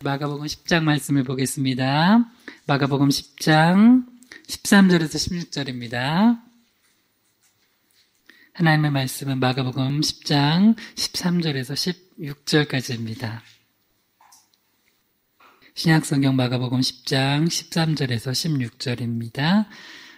마가복음 10장 말씀을 보겠습니다. 마가복음 10장 13절에서 16절입니다. 하나님의 말씀은 마가복음 10장 13절에서 16절까지입니다. 신약성경 마가복음 10장 13절에서 16절입니다.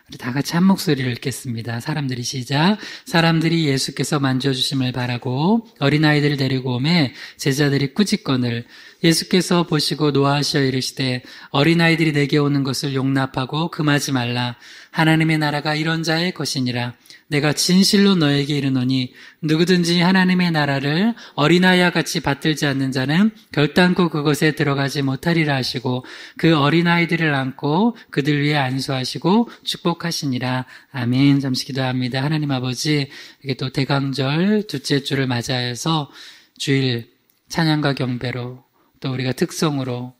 우리 다 같이 한 목소리를 읽겠습니다. 사람들이 시작. 사람들이 예수께서 만져주심을 바라고 어린아이들을 데리고 오매 제자들이 꾸짖거늘 예수께서 보시고 노하시어 이르시되 어린아이들이 내게 오는 것을 용납하고 금하지 말라. 하나님의 나라가 이런 자의 것이니라. 내가 진실로 너에게 이르노니 누구든지 하나님의 나라를 어린아이와 같이 받들지 않는 자는 결단코 그것에 들어가지 못하리라 하시고 그 어린아이들을 안고 그들 위에 안수하시고 축복하시니라. 아멘. 잠시 기도합니다. 하나님 아버지, 이게 또 대강절 둘째 주를 맞이해서 주일 찬양과 경배로 또 우리가 특성으로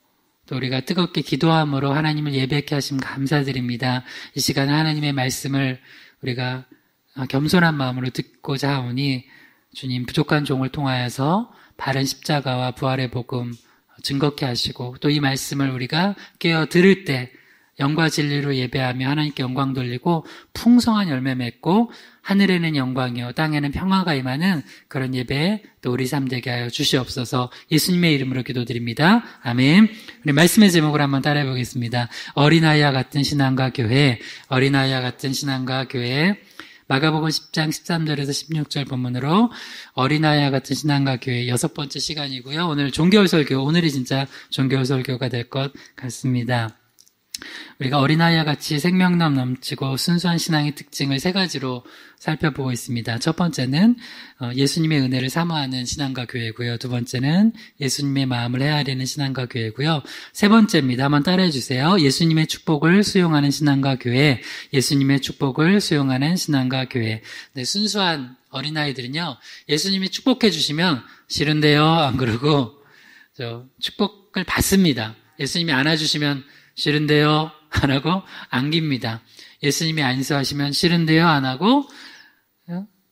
또 우리가 뜨겁게 기도함으로 하나님을 예배케 하심 감사드립니다. 이 시간 하나님의 말씀을 우리가 겸손한 마음으로 듣고자 하오니 주님 부족한 종을 통하여서 바른 십자가와 부활의 복음 증거케 하시고 또 이 말씀을 우리가 깨어 들을 때 영과 진리로 예배하며 하나님께 영광 돌리고 풍성한 열매 맺고 하늘에는 영광이요 땅에는 평화가 임하는 그런 예배 또 우리 삶 되게 하여 주시옵소서. 예수님의 이름으로 기도드립니다. 아멘. 우리 말씀의 제목을 한번 따라해 보겠습니다. 어린아이와 같은 신앙과 교회, 어린아이와 같은 신앙과 교회. 마가복음 10장 13절에서 16절 본문으로 어린아이와 같은 신앙과 교회 6번째 시간이고요. 오늘 종교월 설교, 오늘이 진짜 종교월 설교가 될 것 같습니다. 우리가 어린아이와 같이 생명력 넘치고 순수한 신앙의 특징을 3가지로 살펴보고 있습니다. 첫 번째는 예수님의 은혜를 사모하는 신앙과 교회고요. 두 번째는 예수님의 마음을 헤아리는 신앙과 교회고요. 세 번째입니다. 한번 따라해 주세요. 예수님의 축복을 수용하는 신앙과 교회, 예수님의 축복을 수용하는 신앙과 교회. 네, 순수한 어린아이들은요, 예수님이 축복해 주시면 싫은데요 안 그러고 축복을 받습니다. 예수님이 안아주시면 싫은데요 안 하고 안깁니다. 예수님이 안수하시면 싫은데요 안 하고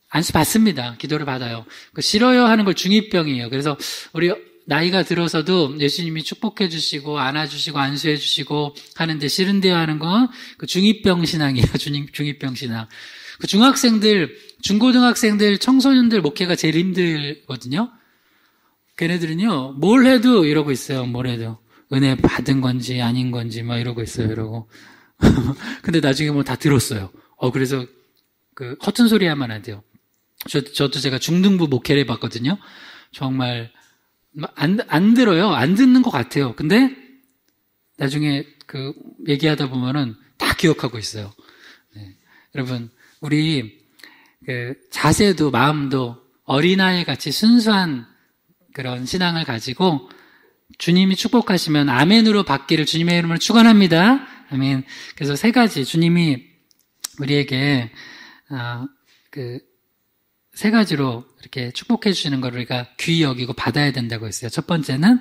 안수 받습니다. 기도를 받아요. 그 싫어요 하는 걸 중2병이에요. 그래서 우리 나이가 들어서도 예수님이 축복해 주시고 안아주시고 안수해 주시고 하는데 싫은데요 하는 건 그 중2병 신앙이에요. 중2병 신앙. 그 중학생들, 중고등학생들, 청소년들 목회가 제일 힘들거든요. 걔네들은요 뭘 해도 이러고 있어요. 뭘 해도 은혜 받은 건지 아닌 건지 막 이러고 있어요. 이러고 근데 나중에 뭐 다 들었어요. 그래서 그 허튼 소리 하면 안 돼요. 저도 제가 중등부 목회를 해봤거든요. 정말 안 들어요. 안 듣는 것 같아요. 근데 나중에 그 얘기하다 보면은 다 기억하고 있어요. 네. 여러분, 우리 그 자세도 마음도 어린아이 같이 순수한 그런 신앙을 가지고 주님이 축복하시면 아멘으로 받기를 주님의 이름으로 축원합니다. 아멘. 그래서 3가지 주님이 우리에게 그 3가지로 이렇게 축복해 주시는 걸 우리가 귀히 여기고 받아야 된다고 했어요. 첫 번째는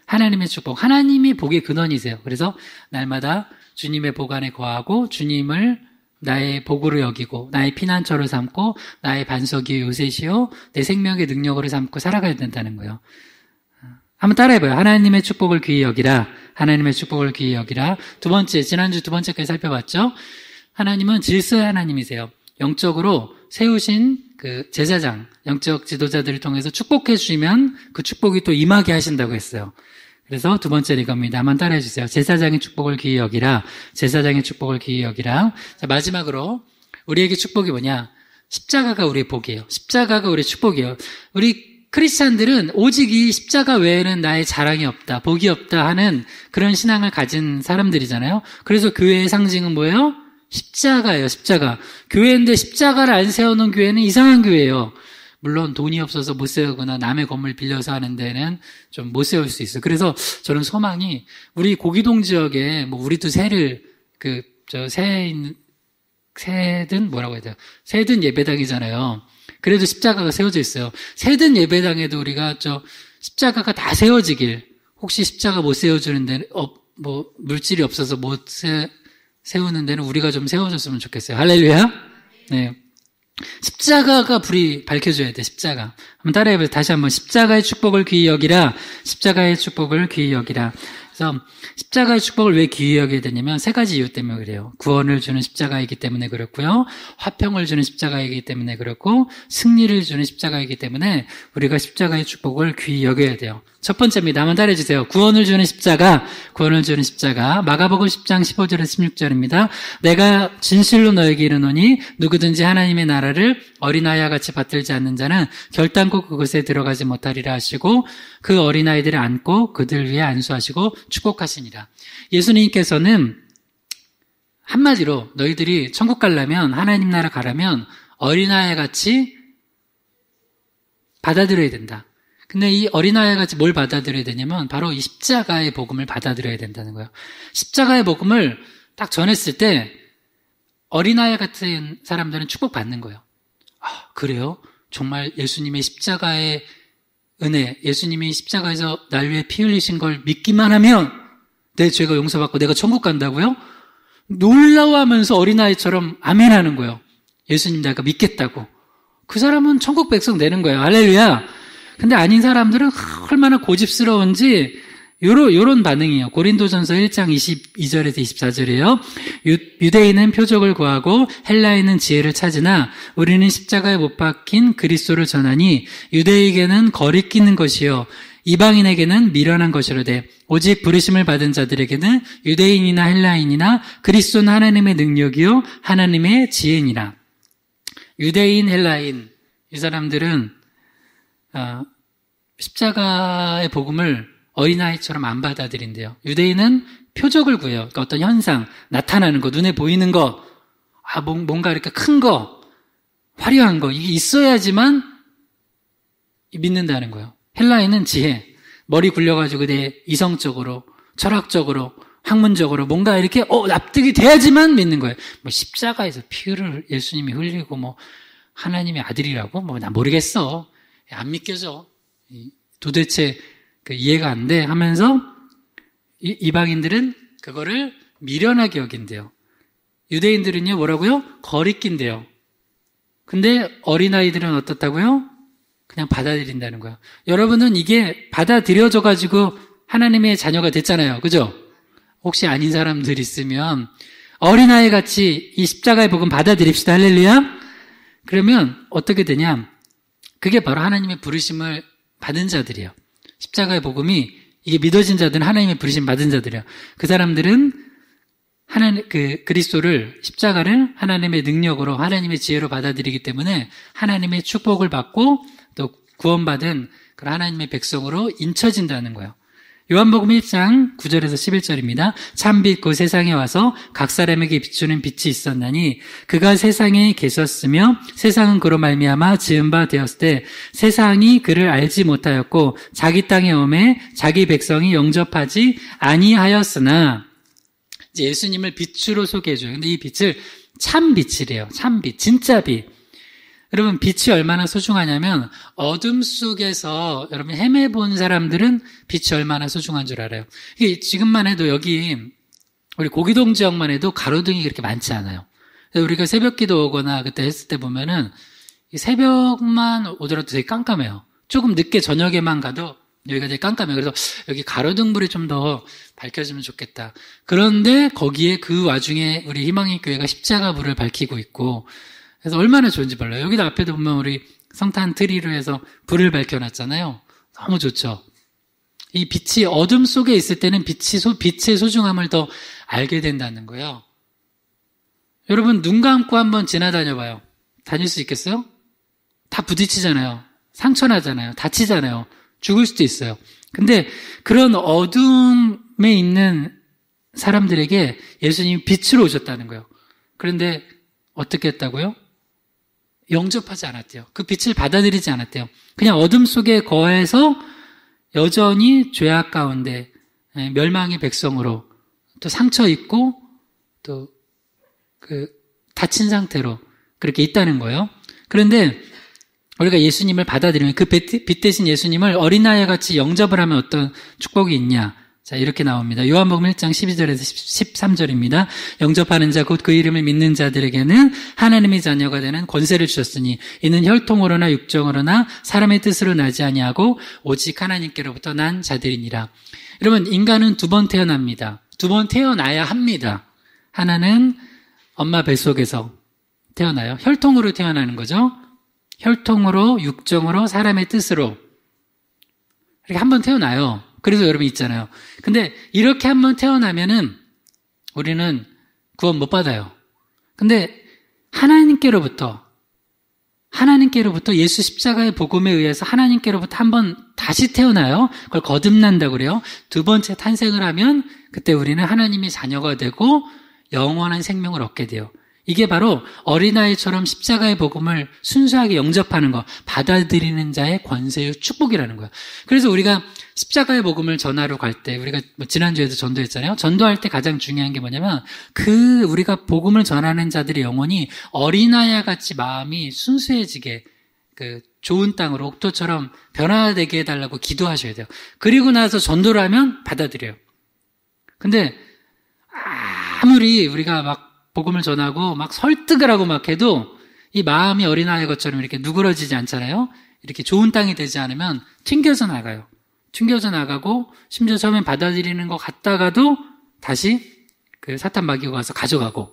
하나님의 축복. 하나님이 복의 근원이세요. 그래서 날마다 주님의 복 안에 거하고 주님을 나의 복으로 여기고 나의 피난처로 삼고 나의 반석이 요새시요 내 생명의 능력으로 삼고 살아가야 된다는 거예요. 한번 따라해봐요. 하나님의 축복을 귀히 여기라. 하나님의 축복을 귀히 여기라. 두 번째, 지난주 2번째까지 살펴봤죠? 하나님은 질서의 하나님이세요. 영적으로 세우신 그 제사장, 영적 지도자들을 통해서 축복해 주시면 그 축복이 또 임하게 하신다고 했어요. 그래서 2번째는 이겁니다. 한번 따라해 주세요. 제사장의 축복을 귀히 여기라. 제사장의 축복을 귀히 여기라. 자, 마지막으로 우리에게 축복이 뭐냐? 십자가가 우리의 복이에요. 십자가가 우리의 축복이에요. 우리 크리스찬들은 오직 이 십자가 외에는 나의 자랑이 없다, 복이 없다 하는 그런 신앙을 가진 사람들이잖아요. 그래서 교회의 상징은 뭐예요? 십자가예요, 십자가. 교회인데 십자가를 안 세워놓은 교회는 이상한 교회예요. 물론 돈이 없어서 못 세우거나 남의 건물 빌려서 하는 데는 좀 못 세울 수 있어요. 그래서 저는 소망이 우리 고기동 지역에 뭐 우리도 새든 뭐라고 해야 돼요? 새든 예배당이잖아요. 그래도 십자가가 세워져 있어요. 새든 예배당에도 우리가 십자가가 다 세워지길. 혹시 십자가 못 세워주는 데는 뭐 물질이 없어서 못 세우는 데는 우리가 좀 세워줬으면 좋겠어요. 할렐루야. 네. 십자가가 불이 밝혀줘야 돼, 십자가. 한번 따라해보세요. 다시 한번. 십자가의 축복을 귀히 여기라. 십자가의 축복을 귀히 여기라. 그래서 십자가의 축복을 왜 귀히 여기게 되냐면 세 가지 이유 때문에 그래요. 구원을 주는 십자가이기 때문에 그렇고요. 화평을 주는 십자가이기 때문에 그렇고 승리를 주는 십자가이기 때문에 우리가 십자가의 축복을 귀히 여겨야 돼요. 첫 번째입니다. 한번 따라해주세요. 구원을 주는 십자가, 구원을 주는 십자가. 마가복음 10장 15절에서 16절입니다. 내가 진실로 너에게 이르노니 누구든지 하나님의 나라를 어린아이와 같이 받들지 않는 자는 결단코 그곳에 들어가지 못하리라 하시고 그 어린아이들을 안고 그들 위에 안수하시고 축복하시니라. 예수님께서는 한마디로 너희들이 천국 가려면 하나님 나라 가려면 어린아이 같이 받아들여야 된다. 근데 이 어린아이 같이 뭘 받아들여야 되냐면 바로 이 십자가의 복음을 받아들여야 된다는 거예요. 십자가의 복음을 딱 전했을 때 어린아이 같은 사람들은 축복받는 거예요. 아, 그래요? 정말 예수님의 십자가의 은혜, 예수님이 십자가에서 날 위해 피 흘리신 걸 믿기만 하면 내 죄가 용서받고 내가 천국 간다고요? 놀라워하면서 어린아이처럼 아멘 하는 거예요. 예수님 내가 믿겠다고. 그 사람은 천국 백성 되는 거예요. 할렐루야. 근데 아닌 사람들은 얼마나 고집스러운지 요런 반응이에요. 고린도전서 1장 22절에서 24절이에요. 유대인은 표적을 구하고 헬라인은 지혜를 찾으나 우리는 십자가에 못 박힌 그리스도를 전하니 유대인에게는 거리끼는 것이요 이방인에게는 미련한 것이로되 오직 부르심을 받은 자들에게는 유대인이나 헬라인이나 그리스도는 하나님의 능력이요 하나님의 지혜니라. 유대인, 헬라인 이 사람들은 십자가의 복음을 어린아이처럼 안 받아들인대요. 유대인은 표적을 구해요. 그러니까 어떤 현상, 나타나는 거, 눈에 보이는 거, 뭔가 이렇게 큰 거, 화려한 거, 이게 있어야지만 믿는다는 거예요. 헬라인은 지혜, 머리 굴려가지고 이성적으로, 철학적으로, 학문적으로 뭔가 이렇게 납득이 돼야지만 믿는 거예요. 뭐 십자가에서 피를 예수님이 흘리고 뭐 하나님의 아들이라고? 뭐 난 모르겠어. 안 믿겨져. 도대체 이해가 안 돼 하면서 이방인들은 그거를 미련하게 여긴대요. 유대인들은요 뭐라고요? 거리낀대요. 근데 어린아이들은 어떻다고요? 그냥 받아들인다는 거예요. 여러분은 이게 받아들여져가지고 하나님의 자녀가 됐잖아요. 그죠? 혹시 아닌 사람들 있으면 어린아이 같이 이 십자가의 복음 받아들입시다. 할렐루야. 그러면 어떻게 되냐? 그게 바로 하나님의 부르심을 받은 자들이에요. 십자가의 복음이 이게 믿어진 자들은 하나님의 부르심 받은 자들이에요. 그 사람들은 그리스도를 십자가를 하나님의 능력으로 하나님의 지혜로 받아들이기 때문에 하나님의 축복을 받고 또 구원받은 그런 하나님의 백성으로 인쳐진다는 거예요. 요한복음 1장 9절에서 11절입니다. 참빛 그 세상에 와서 각 사람에게 비추는 빛이 있었나니 그가 세상에 계셨으며 세상은 그로 말미암아 지은 바 되었을 때 세상이 그를 알지 못하였고 자기 땅에 오매 자기 백성이 영접하지 아니하였으나 이제 예수님을 빛으로 소개해줘요. 근데 이 빛을 참빛이래요. 참빛, 진짜 빛. 여러분 빛이 얼마나 소중하냐면 어둠 속에서 여러분 헤매본 사람들은 빛이 얼마나 소중한 줄 알아요. 이게 지금만 해도 여기 우리 고기동 지역만 해도 가로등이 그렇게 많지 않아요. 우리가 새벽기도 오거나 그때 했을 때 보면은 새벽만 오더라도 되게 깜깜해요. 조금 늦게 저녁에만 가도 여기가 되게 깜깜해요. 그래서 여기 가로등불이 좀 더 밝혀지면 좋겠다. 그런데 거기에 그 와중에 우리 희망의 교회가 십자가 불을 밝히고 있고 그래서 얼마나 좋은지 몰라요. 여기도 앞에도 보면 우리 성탄 트리로 해서 불을 밝혀놨잖아요. 너무 좋죠. 이 빛이 어둠 속에 있을 때는 빛의 소중함을 더 알게 된다는 거예요. 여러분 눈 감고 한번 지나다녀 봐요. 다닐 수 있겠어요? 다 부딪히잖아요. 상처나잖아요. 다치잖아요. 죽을 수도 있어요. 근데 그런 어둠에 있는 사람들에게 예수님이 빛으로 오셨다는 거예요. 그런데 어떻게 했다고요? 영접하지 않았대요. 그 빛을 받아들이지 않았대요. 그냥 어둠 속에 거해서 여전히 죄악 가운데 멸망의 백성으로 또 상처 입고 또 다친 상태로 그렇게 있다는 거예요. 그런데 우리가 예수님을 받아들이면 그 빛 대신 예수님을 어린아이 같이 영접을 하면 어떤 축복이 있냐? 자, 이렇게 나옵니다. 요한복음 1장 12절에서 13절입니다. 영접하는 자 곧 그 이름을 믿는 자들에게는 하나님의 자녀가 되는 권세를 주셨으니 이는 혈통으로나 육정으로나 사람의 뜻으로 나지 아니하고 오직 하나님께로부터 난 자들이니라. 여러분, 인간은 두 번 태어납니다. 두 번 태어나야 합니다. 하나는 엄마 뱃속에서 태어나요. 혈통으로 태어나는 거죠. 혈통으로, 육정으로, 사람의 뜻으로 이렇게 한 번 태어나요. 그래서 여러분 있잖아요. 근데 이렇게 한 번 태어나면은 우리는 구원 못 받아요. 근데 하나님께로부터 예수 십자가의 복음에 의해서 하나님께로부터 한 번 다시 태어나요. 그걸 거듭난다고 그래요. 두 번째 탄생을 하면 그때 우리는 하나님의 자녀가 되고 영원한 생명을 얻게 돼요. 이게 바로 어린아이처럼 십자가의 복음을 순수하게 영접하는 것, 받아들이는 자의 권세의 축복이라는 거예요. 그래서 우리가 십자가의 복음을 전하러 갈 때, 우리가 지난주에도 전도했잖아요. 전도할 때 가장 중요한 게 뭐냐면, 우리가 복음을 전하는 자들의 영혼이 어린아이와 같이 마음이 순수해지게, 좋은 땅으로 옥토처럼 변화되게 해달라고 기도하셔야 돼요. 그리고 나서 전도를 하면 받아들여요. 근데, 아무리 우리가 막 복음을 전하고 막 설득을 하고 막 해도 이 마음이 어린아이 것처럼 이렇게 누그러지지 않잖아요. 이렇게 좋은 땅이 되지 않으면 튕겨져 나가요. 튕겨져 나가고 심지어 처음엔 받아들이는 것 같다가도 다시 사탄 마귀가 와서 가져가고.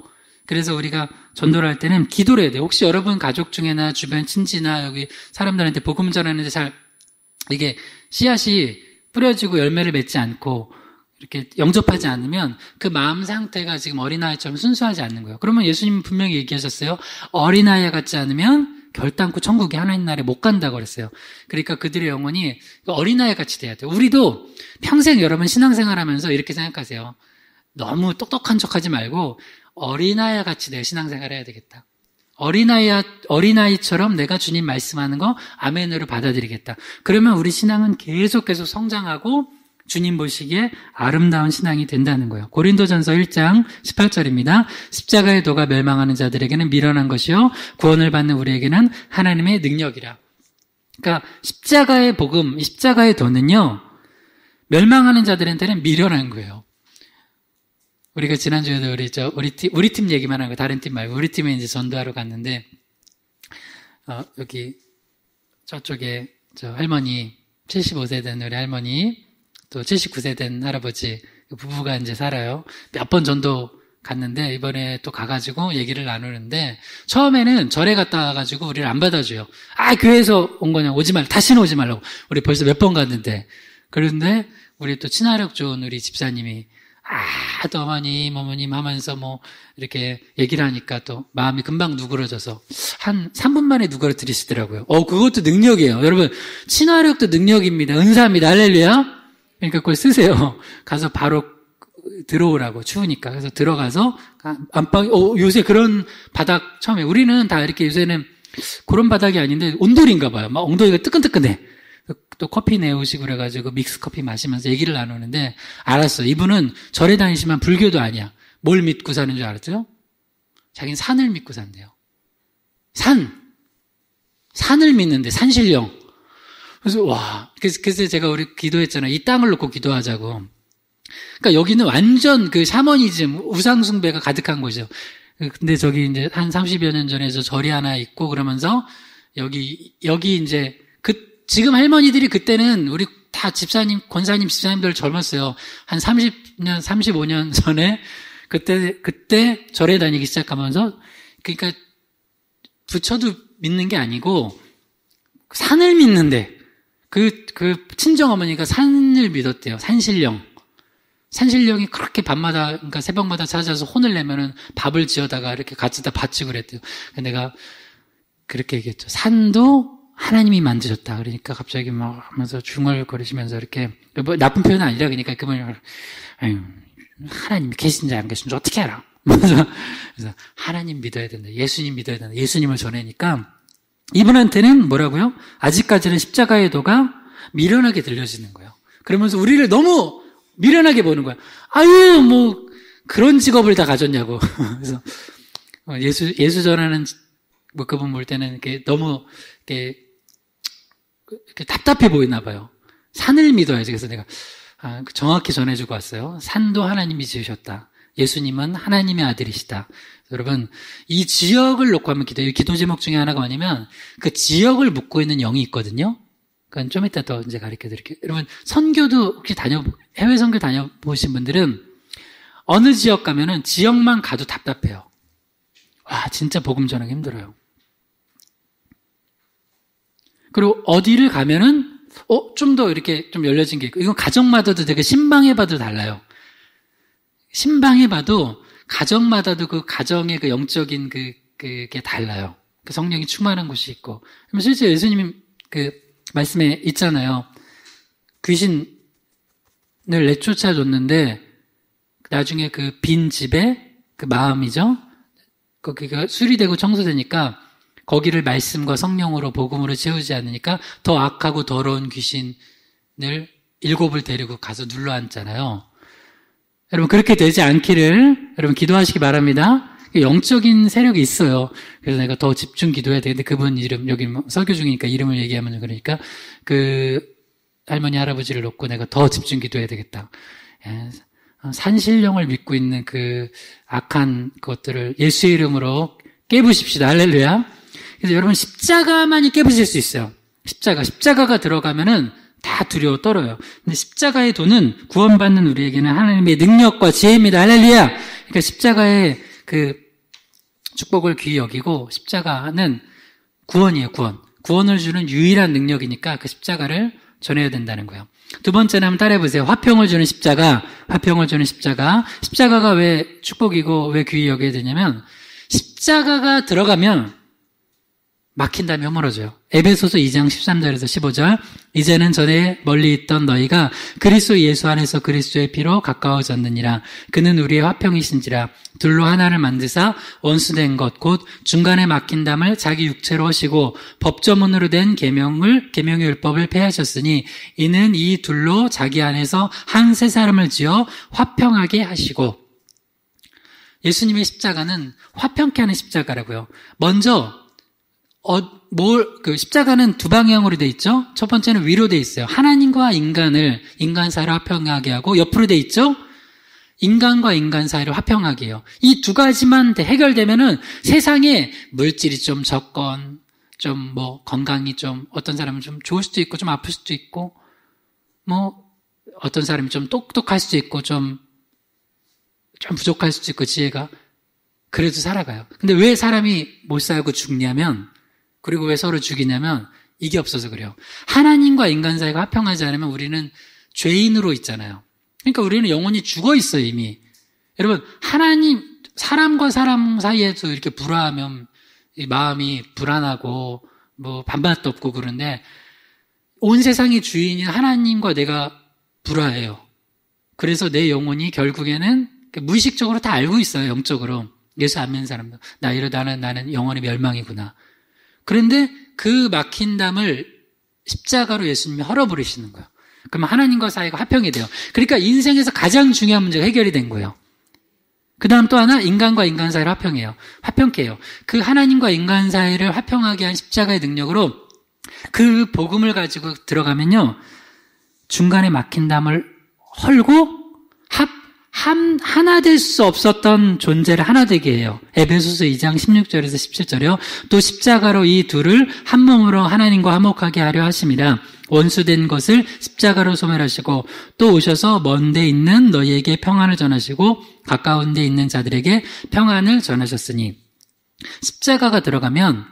그래서 우리가 전도를 할 때는 기도를 해야 돼요. 혹시 여러분 가족 중에나 주변 친지나 여기 사람들한테 복음 전하는데 잘 이게 씨앗이 뿌려지고 열매를 맺지 않고 이렇게 영접하지 않으면 그 마음 상태가 지금 어린아이처럼 순수하지 않는 거예요. 그러면 예수님 분명히 얘기하셨어요. 어린아이와 같지 않으면 결단코 천국에 하나님 나라에 못 간다고 그랬어요. 그러니까 그들의 영혼이 어린아이 같이 돼야 돼요. 우리도 평생 여러분 신앙생활 하면서 이렇게 생각하세요. 너무 똑똑한 척하지 말고 어린아이 같이 내 신앙생활 해야 되겠다. 어린아이처럼 내가 주님 말씀하는 거 아멘으로 받아들이겠다. 그러면 우리 신앙은 계속 성장하고 주님 보시기에 아름다운 신앙이 된다는 거예요. 고린도전서 1장 18절입니다. 십자가의 도가 멸망하는 자들에게는 미련한 것이요 구원을 받는 우리에게는 하나님의 능력이라. 그러니까 십자가의 복음, 십자가의 도는요 멸망하는 자들한테는 미련한 거예요. 우리가 지난주에도 우리 팀 얘기만 하고 다른 팀 말고 우리 팀에 이제 전도하러 갔는데 여기 저쪽에 저 할머니 75세 된 우리 할머니 또 79세 된 할아버지 부부가 이제 살아요. 몇 번 전도 갔는데 이번에 또 가가지고 얘기를 나누는데 처음에는 절에 갔다 와가지고 우리를 안 받아줘요. 교회에서 온 거냐 오지 말라 다시는 오지 말라고. 우리 벌써 몇 번 갔는데 그런데 우리 또 친화력 좋은 우리 집사님이 또 어머님 하면서 이렇게 얘기를 하니까 또 마음이 금방 누그러져서 한 3분 만에 누그러뜨리시더라고요. 그것도 능력이에요. 여러분 친화력도 능력입니다. 은사입니다. 할렐루야. 그러니까 그걸 쓰세요. 가서 바로 들어오라고 추우니까. 그래서 들어가서 안방 요새 그런 바닥 처음에 우리는 다 이렇게 요새는 그런 바닥이 아닌데 온돌인가 봐요. 막 엉덩이가 뜨끈뜨끈해. 또 커피 내오시고 그래가지고 믹스 커피 마시면서 얘기를 나누는데 알았어. 이분은 절에 다니시면 불교도 아니야. 뭘 믿고 사는 줄 알았죠? 자기는 산을 믿고 산대요. 산을 믿는데 산신령. 그래서 제가 우리 기도했잖아요. 이 땅을 놓고 기도하자고. 그러니까 여기는 완전 샤머니즘, 우상숭배가 가득한 곳이죠. 근데 저기 이제 한 30여 년 전에 저 절이 하나 있고 그러면서 여기 이제 지금 할머니들이 그때는 우리 다 집사님, 권사님, 집사님들 젊었어요. 한 30년, 35년 전에 그때 절에 다니기 시작하면서 그러니까 부처도 믿는 게 아니고 산을 믿는데 친정어머니가 산을 믿었대요. 산신령이 그렇게 밤마다, 그러니까 새벽마다 찾아서 혼을 내면은 밥을 지어다가 이렇게 같이 다 바치고 그랬대요. 내가 그렇게 얘기했죠. 산도 하나님이 만드셨다. 그러니까 갑자기 막 하면서 중얼거리시면서 이렇게, 나쁜 표현은 아니라 그러니까 그분이, 하나님이 계신지 안 계신지 어떻게 알아? 그래서 하나님 믿어야 된다. 예수님 믿어야 된다. 예수님을 전하니까 이분한테는 뭐라고요? 아직까지는 십자가의 도가 미련하게 들려지는 거예요. 그러면서 우리를 너무 미련하게 보는 거야. 그런 직업을 다 가졌냐고. 그래서 예수 전하는 그분 볼 때는 이렇게 너무 이렇게 답답해 보이나 봐요. 산을 믿어야지. 그래서 내가 정확히 전해주고 왔어요. 산도 하나님이 지으셨다. 예수님은 하나님의 아들이시다. 여러분, 이 지역을 놓고 하면 이 기도 제목 중에 하나가 뭐냐면, 그 지역을 묻고 있는 영이 있거든요. 그건 좀 이따 더 이제 가르쳐 드릴게요. 여러분, 선교도 혹시 해외 선교 다녀보신 분들은 어느 지역 가면은 지역만 가도 답답해요. 와, 진짜 복음 전하기 힘들어요. 그리고 어디를 가면은, 좀 더 이렇게 좀 열려진 게 있고, 이건 가정마다도 되게 신방해봐도 달라요. 신방해봐도, 가정마다도 그 가정의 그 영적인 그게 달라요. 그 성령이 충만한 곳이 있고. 실제 예수님이 그 말씀에 있잖아요. 귀신을 내쫓아줬는데, 나중에 그 빈 집에 그 마음이죠? 거기가 수리되고 청소되니까, 거기를 말씀과 성령으로 복음으로 채우지 않으니까 더 악하고 더러운 귀신을 7을 데리고 가서 눌러앉잖아요. 여러분 그렇게 되지 않기를 여러분 기도하시기 바랍니다. 영적인 세력이 있어요. 그래서 내가 더 집중 기도해야 되는데 그분 이름 여기 설교 중이니까 이름을 얘기하면 그러니까 그 할머니 할아버지를 놓고 내가 더 집중 기도해야 되겠다. 산신령을 믿고 있는 그 악한 것들을 예수의 이름으로 깨부십시다. 할렐루야. 그래서 여러분 십자가만이 깨부실 수 있어요. 십자가가 들어가면은 다 두려워 떨어요. 근데 십자가의 도는 구원받는 우리에게는 하나님의 능력과 지혜입니다. 할렐루야. 그러니까 십자가의 그 축복을 귀히 여기고 십자가는 구원이에요. 구원을 주는 유일한 능력이니까 그 십자가를 전해야 된다는 거예요. 두 번째는 한번 따라해보세요. 화평을 주는 십자가. 십자가가 왜 축복이고 왜 귀히 여겨야 되냐면 십자가가 들어가면 막힌 다음에 허물어져요. 에베소서 2장 13절에서 15절. 이제는 전에 멀리 있던 너희가 그리스도 예수 안에서 그리스도의 피로 가까워졌느니라. 그는 우리의 화평이신지라. 둘로 하나를 만드사 원수된 것 곧 중간에 막힌 담을 자기 육체로 하시고 법조문으로 된 계명의 율법을 폐하셨으니 이는 이 둘로 자기 안에서 한 새 사람을 지어 화평하게 하시고. 예수님의 십자가는 화평케 하는 십자가라고요. 먼저 십자가는 두 방향으로 돼 있죠? 첫 번째는 위로 돼 있어요. 하나님과 인간 사이를 화평하게 하고, 옆으로 돼 있죠? 인간과 인간 사이를 화평하게 해요. 이 두 가지만 해결되면은 세상에 물질이 좀 적건, 좀 건강이 좀, 어떤 사람은 좀 좋을 수도 있고, 좀 아플 수도 있고, 어떤 사람이 좀 똑똑할 수도 있고, 좀 부족할 수도 있고, 지혜가. 그래도 살아가요. 근데 왜 사람이 못 살고 죽냐면, 그리고 왜 서로 죽이냐면 이게 없어서 그래요. 하나님과 인간 사이가 화평하지 않으면 우리는 죄인으로 있잖아요. 그러니까 우리는 영원히 죽어 있어요, 이미. 여러분, 사람과 사람 사이에도 이렇게 불화하면 이 마음이 불안하고 반반도 없고 그런데 온 세상의 주인인 하나님과 내가 불화해요. 그래서 내 영혼이 결국에는 무의식적으로 다 알고 있어요, 영적으로. 예수 안 믿는 사람도. 나는 영원히 멸망이구나. 그런데 그 막힌 담을 십자가로 예수님이 헐어버리시는 거예요. 그러면 하나님과 사이가 화평이 돼요. 그러니까 인생에서 가장 중요한 문제가 해결이 된 거예요. 그 다음 또 하나, 인간과 인간 사이를 화평케 해요. 그 하나님과 인간 사이를 화평하게 한 십자가의 능력으로 그 복음을 가지고 들어가면요, 중간에 막힌 담을 헐고 하나 될 수 없었던 존재를 하나 되게 해요. 에베소서 2장 16절에서 17절이요. 또 십자가로 이 둘을 한 몸으로 하나님과 화목하게 하려 하심이라. 원수된 것을 십자가로 소멸하시고 또 오셔서 먼 데 있는 너희에게 평안을 전하시고 가까운 데 있는 자들에게 평안을 전하셨으니. 십자가가 들어가면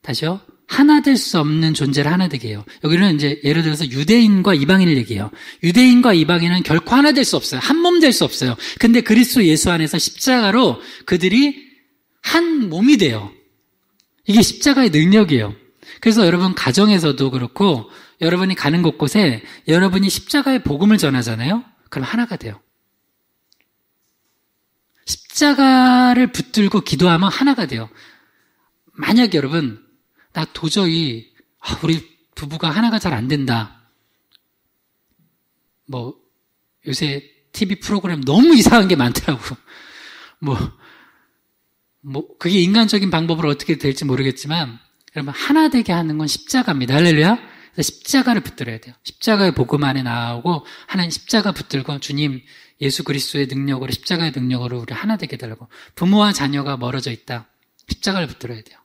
다시요. 하나 될 수 없는 존재를 하나 되게 해요. 여기는 이제 예를 들어서 유대인과 이방인을 얘기해요. 유대인과 이방인은 결코 하나 될 수 없어요. 한 몸 될 수 없어요. 근데 그리스도 예수 안에서 십자가로 그들이 한 몸이 돼요. 이게 십자가의 능력이에요. 그래서 여러분 가정에서도 그렇고 여러분이 가는 곳곳에 여러분이 십자가의 복음을 전하잖아요. 그럼 하나가 돼요. 십자가를 붙들고 기도하면 하나가 돼요. 만약 여러분 나 도저히 우리 부부가 하나가 잘 안 된다. 요새 TV 프로그램 너무 이상한 게 많더라고. 그게 인간적인 방법으로 어떻게 될지 모르겠지만 여러분 하나 되게 하는 건 십자가입니다. 할렐루야. 그래서 십자가를 붙들어야 돼요. 십자가의 복음 안에 나오고 하나님 십자가 붙들고 주님 예수 그리스도의 능력으로 십자가의 능력으로 우리 하나 되게 달라고. 부모와 자녀가 멀어져 있다. 십자가를 붙들어야 돼요.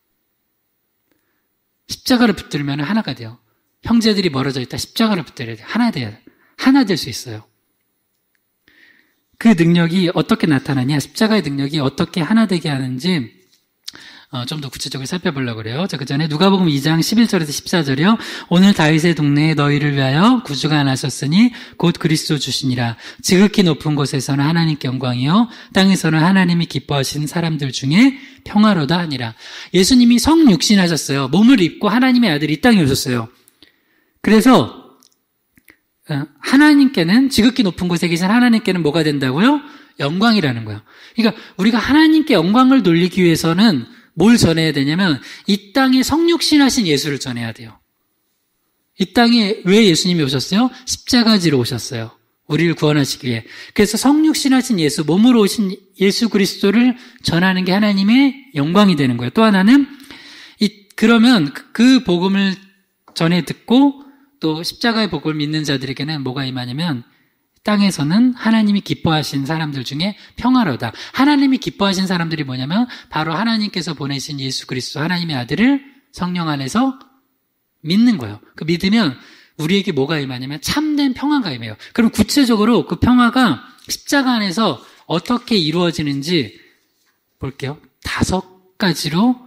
십자가를 붙들면 하나가 돼요. 형제들이 멀어져 있다. 십자가를 붙들어야 돼요. 하나 돼야 돼요. 하나 될 수 있어요. 그 능력이 어떻게 나타나냐? 십자가의 능력이 어떻게 하나 되게 하는지 좀 더 구체적으로 살펴보려고 그래요. 자, 그 전에 누가복음 2장 11절에서 14절이요. 오늘 다윗의 동네에 너희를 위하여 구주가 나셨으니 곧 그리스도 주시니라. 지극히 높은 곳에서는 하나님께 영광이요 땅에서는 하나님이 기뻐하신 사람들 중에 평화로다 하니라. 예수님이 성육신하셨어요. 몸을 입고 하나님의 아들이 이 땅에 오셨어요. 그래서 하나님께는 지극히 높은 곳에 계신 하나님께는 뭐가 된다고요? 영광이라는 거예요. 그러니까 우리가 하나님께 영광을 돌리기 위해서는 뭘 전해야 되냐면 이 땅에 성육신하신 예수를 전해야 돼요. 이 땅에 왜 예수님이 오셨어요? 십자가지로 오셨어요. 우리를 구원하시기 위해. 그래서 성육신하신 예수, 몸으로 오신 예수 그리스도를 전하는 게 하나님의 영광이 되는 거예요. 또 하나는 그러면 그 복음을 전해 듣고 또 십자가의 복음을 믿는 자들에게는 뭐가 임하냐면 땅에서는 하나님이 기뻐하신 사람들 중에 평화로다. 하나님이 기뻐하신 사람들이 뭐냐면 바로 하나님께서 보내신 예수 그리스도 하나님의 아들을 성령 안에서 믿는 거예요. 그 믿으면 우리에게 뭐가 임하냐면 참된 평화가 임해요. 그럼 구체적으로 그 평화가 십자가 안에서 어떻게 이루어지는지 볼게요. 5가지로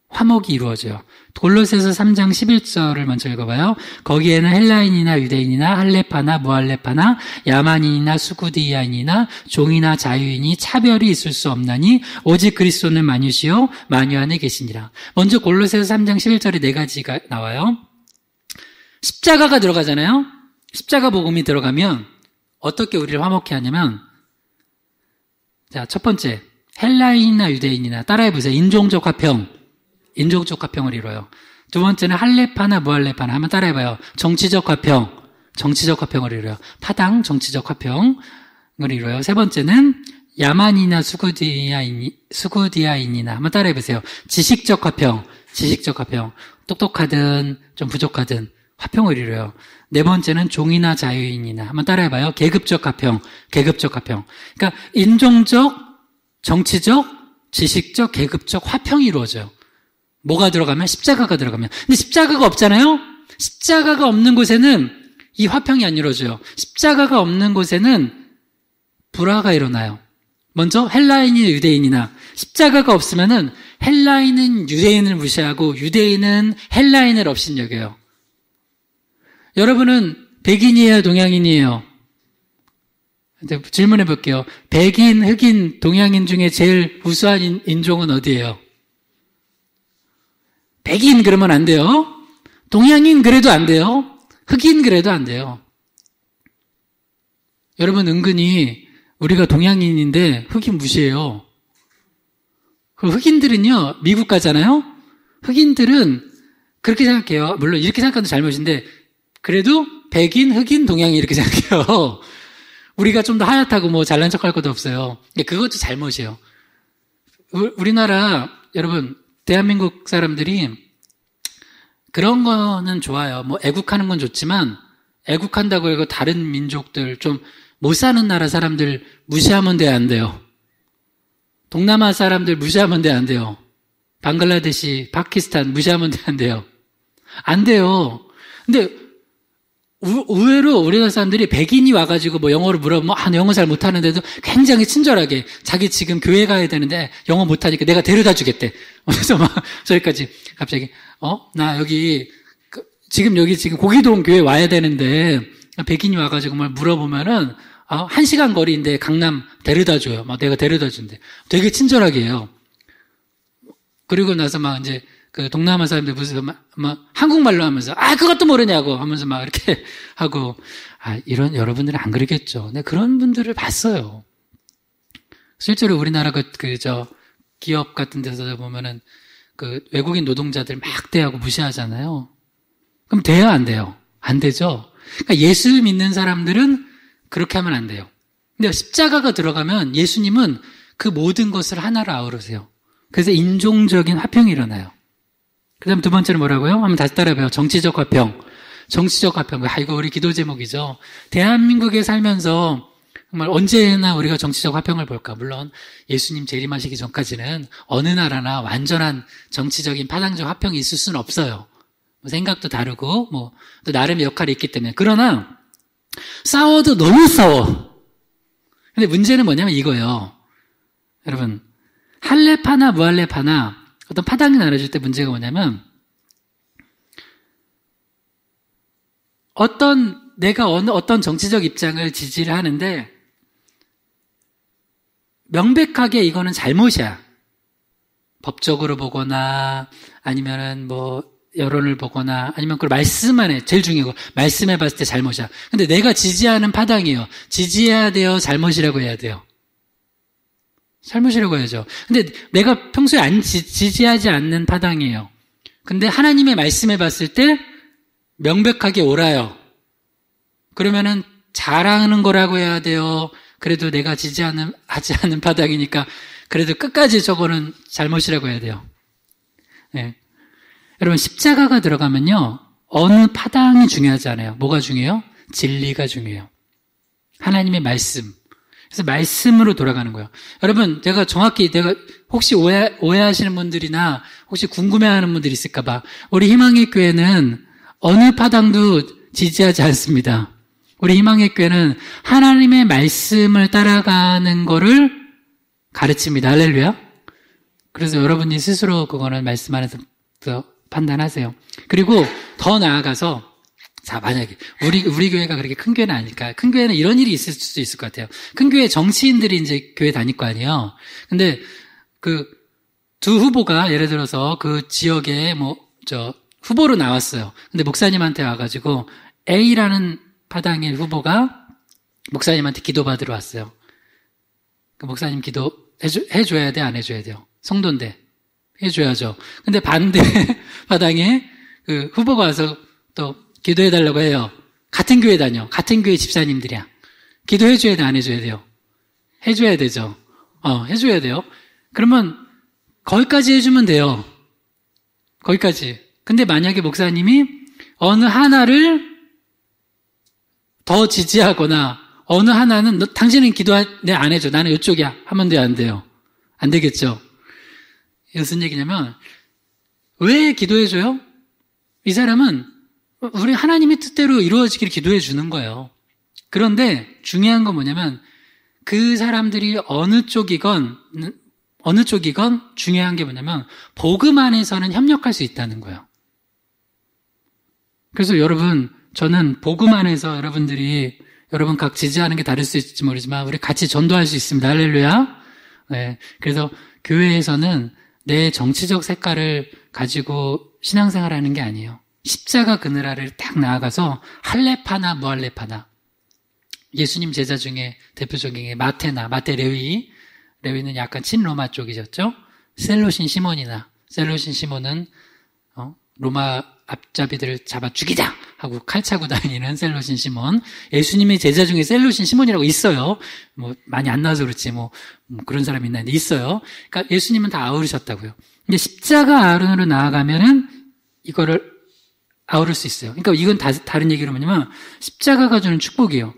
화목이 이루어져요. 골로새서 3장 11절을 먼저 읽어봐요. 거기에는 헬라인이나 유대인이나 할레파나 무할레파나 야만인이나 수구디아인이나 종이나 자유인이 차별이 있을 수 없나니 오직 그리스도는 만유시요 만유 안에 계시니라. 먼저 골로새서 3장 11절에 4가지가 나와요. 십자가가 들어가잖아요. 십자가 복음이 들어가면 어떻게 우리를 화목케 하냐면 자, 첫 번째 헬라인이나 유대인이나 따라해보세요. 인종적 화평. 인종적 화평을 이뤄요. 두 번째는 할레파나 무할레파나 한번 따라해봐요. 정치적 화평, 정치적 화평을 이뤄요. 타당 정치적 화평을 이뤄요. 세 번째는 야만이나 수구디아인이나 한번 따라해보세요. 지식적 화평, 지식적 화평. 똑똑하든 좀 부족하든 화평을 이뤄요. 네 번째는 종이나 자유인이나 한번 따라해봐요. 계급적 화평, 계급적 화평. 그러니까 인종적, 정치적, 지식적, 계급적 화평이 이루어져요. 뭐가 들어가면? 십자가가 들어가면. 근데 십자가가 없잖아요? 십자가가 없는 곳에는 이 화평이 안 이루어져요. 십자가가 없는 곳에는 불화가 일어나요. 먼저 헬라인이나 유대인이나 십자가가 없으면은 헬라인은 유대인을 무시하고 유대인은 헬라인을 업신여겨요. 여러분은 백인이에요, 동양인이에요? 질문해 볼게요. 백인, 흑인, 동양인 중에 제일 우수한 인종은 어디예요? 백인 그러면 안 돼요. 동양인 그래도 안 돼요. 흑인 그래도 안 돼요. 여러분 은근히 우리가 동양인인데 흑인 무시해요. 그 흑인들은요, 미국 가잖아요? 흑인들은 그렇게 생각해요. 물론 이렇게 생각하는 잘못인데 그래도 백인, 흑인, 동양인 이렇게 생각해요. 우리가 좀 더 하얗다고 뭐 잘난 척할 것도 없어요. 그것도 잘못이에요. 우리나라 여러분 대한민국 사람들이 그런 거는 좋아요. 뭐 애국하는 건 좋지만 애국한다고 해서 다른 민족들 좀 못 사는 나라 사람들 무시하면 돼, 안 돼요? 동남아 사람들 무시하면 돼, 안 돼요? 방글라데시, 파키스탄 무시하면 돼, 안 돼요? 안 돼요. 근데 의외로 우리나라 사람들이 백인이 와가지고 뭐 영어를 물어보면 영어 잘 못하는데도 굉장히 친절하게 자기 지금 교회 가야 되는데 영어 못하니까 내가 데려다 주겠대. 그래서 막 저기까지 갑자기 나 여기 지금 고기동 교회 와야 되는데 백인이 와가지고 뭘 물어보면은 1시간 거리인데 강남 데려다 줘요. 막 내가 데려다 준대. 되게 친절하게 해요. 그리고 나서 막 이제 그 동남아 사람들 무슨 막 한국말로 하면서 그것도 모르냐고 하면서 막 이렇게 하고 이런 여러분들은 안 그러겠죠. 근데 그런 분들을 봤어요. 실제로 우리나라 기업 같은 데서 보면은 그 외국인 노동자들 막 대하고 무시하잖아요. 그럼 돼요, 안 돼요? 안 되죠. 그러니까 예수 믿는 사람들은 그렇게 하면 안 돼요. 근데 십자가가 들어가면 예수님은 그 모든 것을 하나로 아우르세요. 그래서 인종적인 화평이 일어나요. 그 다음 두 번째는 뭐라고요? 한번 다시 따라해봐요. 정치적 화평. 정치적 화평. 이거 우리 기도 제목이죠. 대한민국에 살면서 정말 언제나 우리가 정치적 화평을 볼까? 물론 예수님 재림하시기 전까지는 어느 나라나 완전한 정치적인 파장적 화평이 있을 수는 없어요. 생각도 다르고 또 나름의 역할이 있기 때문에. 그러나 싸워도 너무 싸워. 근데 문제는 뭐냐면 이거예요. 여러분, 할례파나 무할례파나 어떤 파당이 나눠질 때 문제가 뭐냐면 내가 어떤 정치적 입장을 지지를 하는데 명백하게 이거는 잘못이야. 법적으로 보거나 아니면은 여론을 보거나 아니면 그걸 말씀만 해. 제일 중요한 거. 말씀해 봤을 때 잘못이야. 근데 내가 지지하는 파당이에요. 지지해야 돼요? 잘못이라고 해야 돼요? 잘못이라고 해야죠. 근데 내가 평소에 지지하지 않는 파당이에요. 근데 하나님의 말씀해 봤을 때 명백하게 옳아요. 그러면은 잘하는 거라고 해야 돼요? 그래도 내가 하지 않는 파당이니까 그래도 끝까지 저거는 잘못이라고 해야 돼요. 네. 여러분, 십자가가 들어가면요, 어느 파당이 중요하지 않아요. 뭐가 중요해요? 진리가 중요해요. 하나님의 말씀. 그래서 말씀으로 돌아가는 거예요. 여러분, 제가 혹시 오해하시는 분들이나 혹시 궁금해하는 분들이 있을까봐, 우리 희망의 교회는 어느 파당도 지지하지 않습니다. 우리 희망의 교회는 하나님의 말씀을 따라가는 거를 가르칩니다. 할렐루야. 그래서 여러분이 스스로 그거는 말씀 안에서 판단하세요. 그리고 더 나아가서, 자, 만약에 우리 교회가 그렇게 큰 교회는 아니니까, 큰 교회는 이런 일이 있을 수 있을 것 같아요. 큰 교회 정치인들이 이제 교회 다닐 거 아니에요. 근데 두 후보가 예를 들어서 그 지역에 후보로 나왔어요. 근데 목사님한테 와가지고 A라는 파당의 후보가 목사님한테 기도받으러 왔어요. 그 목사님 기도 해줘야 돼, 안 해줘야 돼요? 성도인데 해줘야죠. 근데 반대 파당에 그 후보가 와서 또 기도해달라고 해요. 같은 교회 다녀. 같은 교회 집사님들이야. 기도해줘야 돼, 안 해줘야 돼요? 해줘야 되죠. 해줘야 돼요. 그러면 거기까지 해주면 돼요. 거기까지. 근데 만약에 목사님이 어느 하나를 더 지지하거나 어느 하나는 당신은 네, 안 해줘. 나는 이쪽이야. 하면 돼요, 안 돼요? 안 되겠죠. 무슨 얘기냐면 왜 기도해줘요? 이 사람은 우리 하나님의 뜻대로 이루어지기를 기도해 주는 거예요. 그런데 중요한 건 뭐냐면 그 사람들이 어느 쪽이건 중요한 게 뭐냐면 복음 안에서는 협력할 수 있다는 거예요. 그래서 여러분, 저는 복음 안에서 여러분 각 지지하는 게 다를 수 있을지 모르지만 우리 같이 전도할 수 있습니다. 할렐루야. 네. 그래서 교회에서는 내 정치적 색깔을 가지고 신앙생활하는 게 아니에요. 십자가 그늘아래를 딱 나아가서 할례파나 무할례파나, 예수님 제자 중에 대표적인 게 마태 레위는 약간 친로마 쪽이셨죠. 셀로신 시몬은 로마 앞잡이들을 잡아 죽이자 하고 칼 차고 다니는 셀로신 시몬. 예수님의 제자 중에 셀로신 시몬이라고 있어요. 많이 안 나와서 그렇지 그런 사람이 있는데 있어요. 그러니까 예수님은 다 아우르셨다고요. 근데 십자가 아른으로 나아가면은 이거를 아우를 수 있어요. 그러니까 이건 다른 얘기로 뭐냐면 십자가가 주는 축복이에요.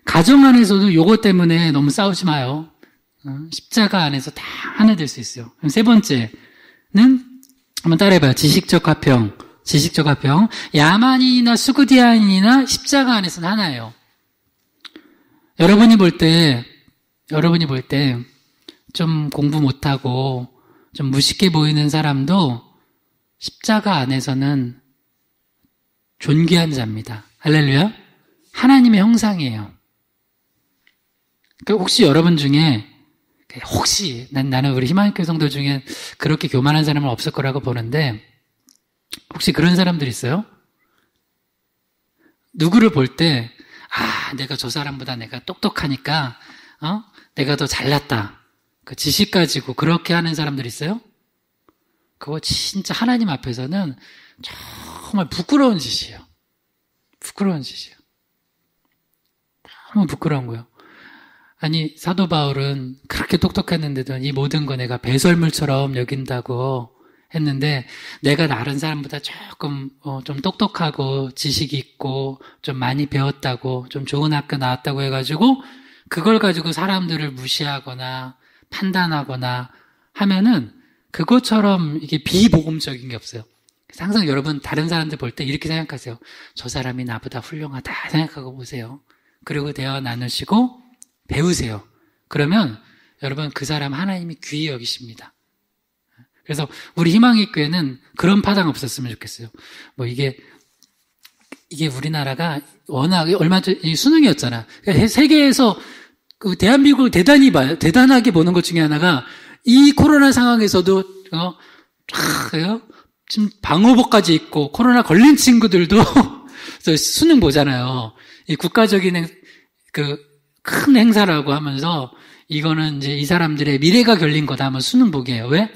가정 안에서도 요거 때문에 너무 싸우지 마요. 십자가 안에서 다 하나 될 수 있어요. 그럼 세 번째는 한번 따라해봐요. 지식적 화평. 야만인이나 수구디아인이나 십자가 안에서는 하나예요. 여러분이 볼 때 좀 공부 못하고 좀 무식해 보이는 사람도 십자가 안에서는 존귀한 자입니다. 할렐루야. 하나님의 형상이에요. 그러니까 혹시 여러분 중에 나는 우리 희망교회 성도 중에 그렇게 교만한 사람은 없을 거라고 보는데 혹시 그런 사람들 있어요? 누구를 볼 때 내가 저 사람보다 내가 똑똑하니까 내가 더 잘났다. 그 지식 가지고 그렇게 하는 사람들 있어요? 그거 진짜 하나님 앞에서는 정말 부끄러운 짓이에요. 너무 부끄러운 거예요. 아니, 사도 바울은 그렇게 똑똑했는데도 이 모든 거 내가 배설물처럼 여긴다고 했는데 내가 다른 사람보다 조금 좀 똑똑하고 지식이 있고 좀 많이 배웠다고 좀 좋은 학교 나왔다고 해가지고 그걸 가지고 사람들을 무시하거나 판단하거나 하면은 그것처럼 이게 비복음적인 게 없어요. 항상 여러분 다른 사람들 볼 때 이렇게 생각하세요. 저 사람이 나보다 훌륭하다 생각하고 보세요. 그리고 대화 나누시고 배우세요. 그러면 여러분 그 사람 하나님이 귀히 여기십니다. 그래서 우리 희망의 교회는 그런 파당 없었으면 좋겠어요. 뭐 이게 우리나라가 워낙 얼마 전 수능이었잖아. 세계에서 그 대한민국을 대단하게 보는 것 중에 하나가 이 코로나 상황에서도 지금 방호복까지 입고 코로나 걸린 친구들도 수능 보잖아요. 이 국가적인 큰 행사라고 하면서 이거는 이제 이 사람들의 미래가 걸린 거다 하면 수능 보기예요. 왜?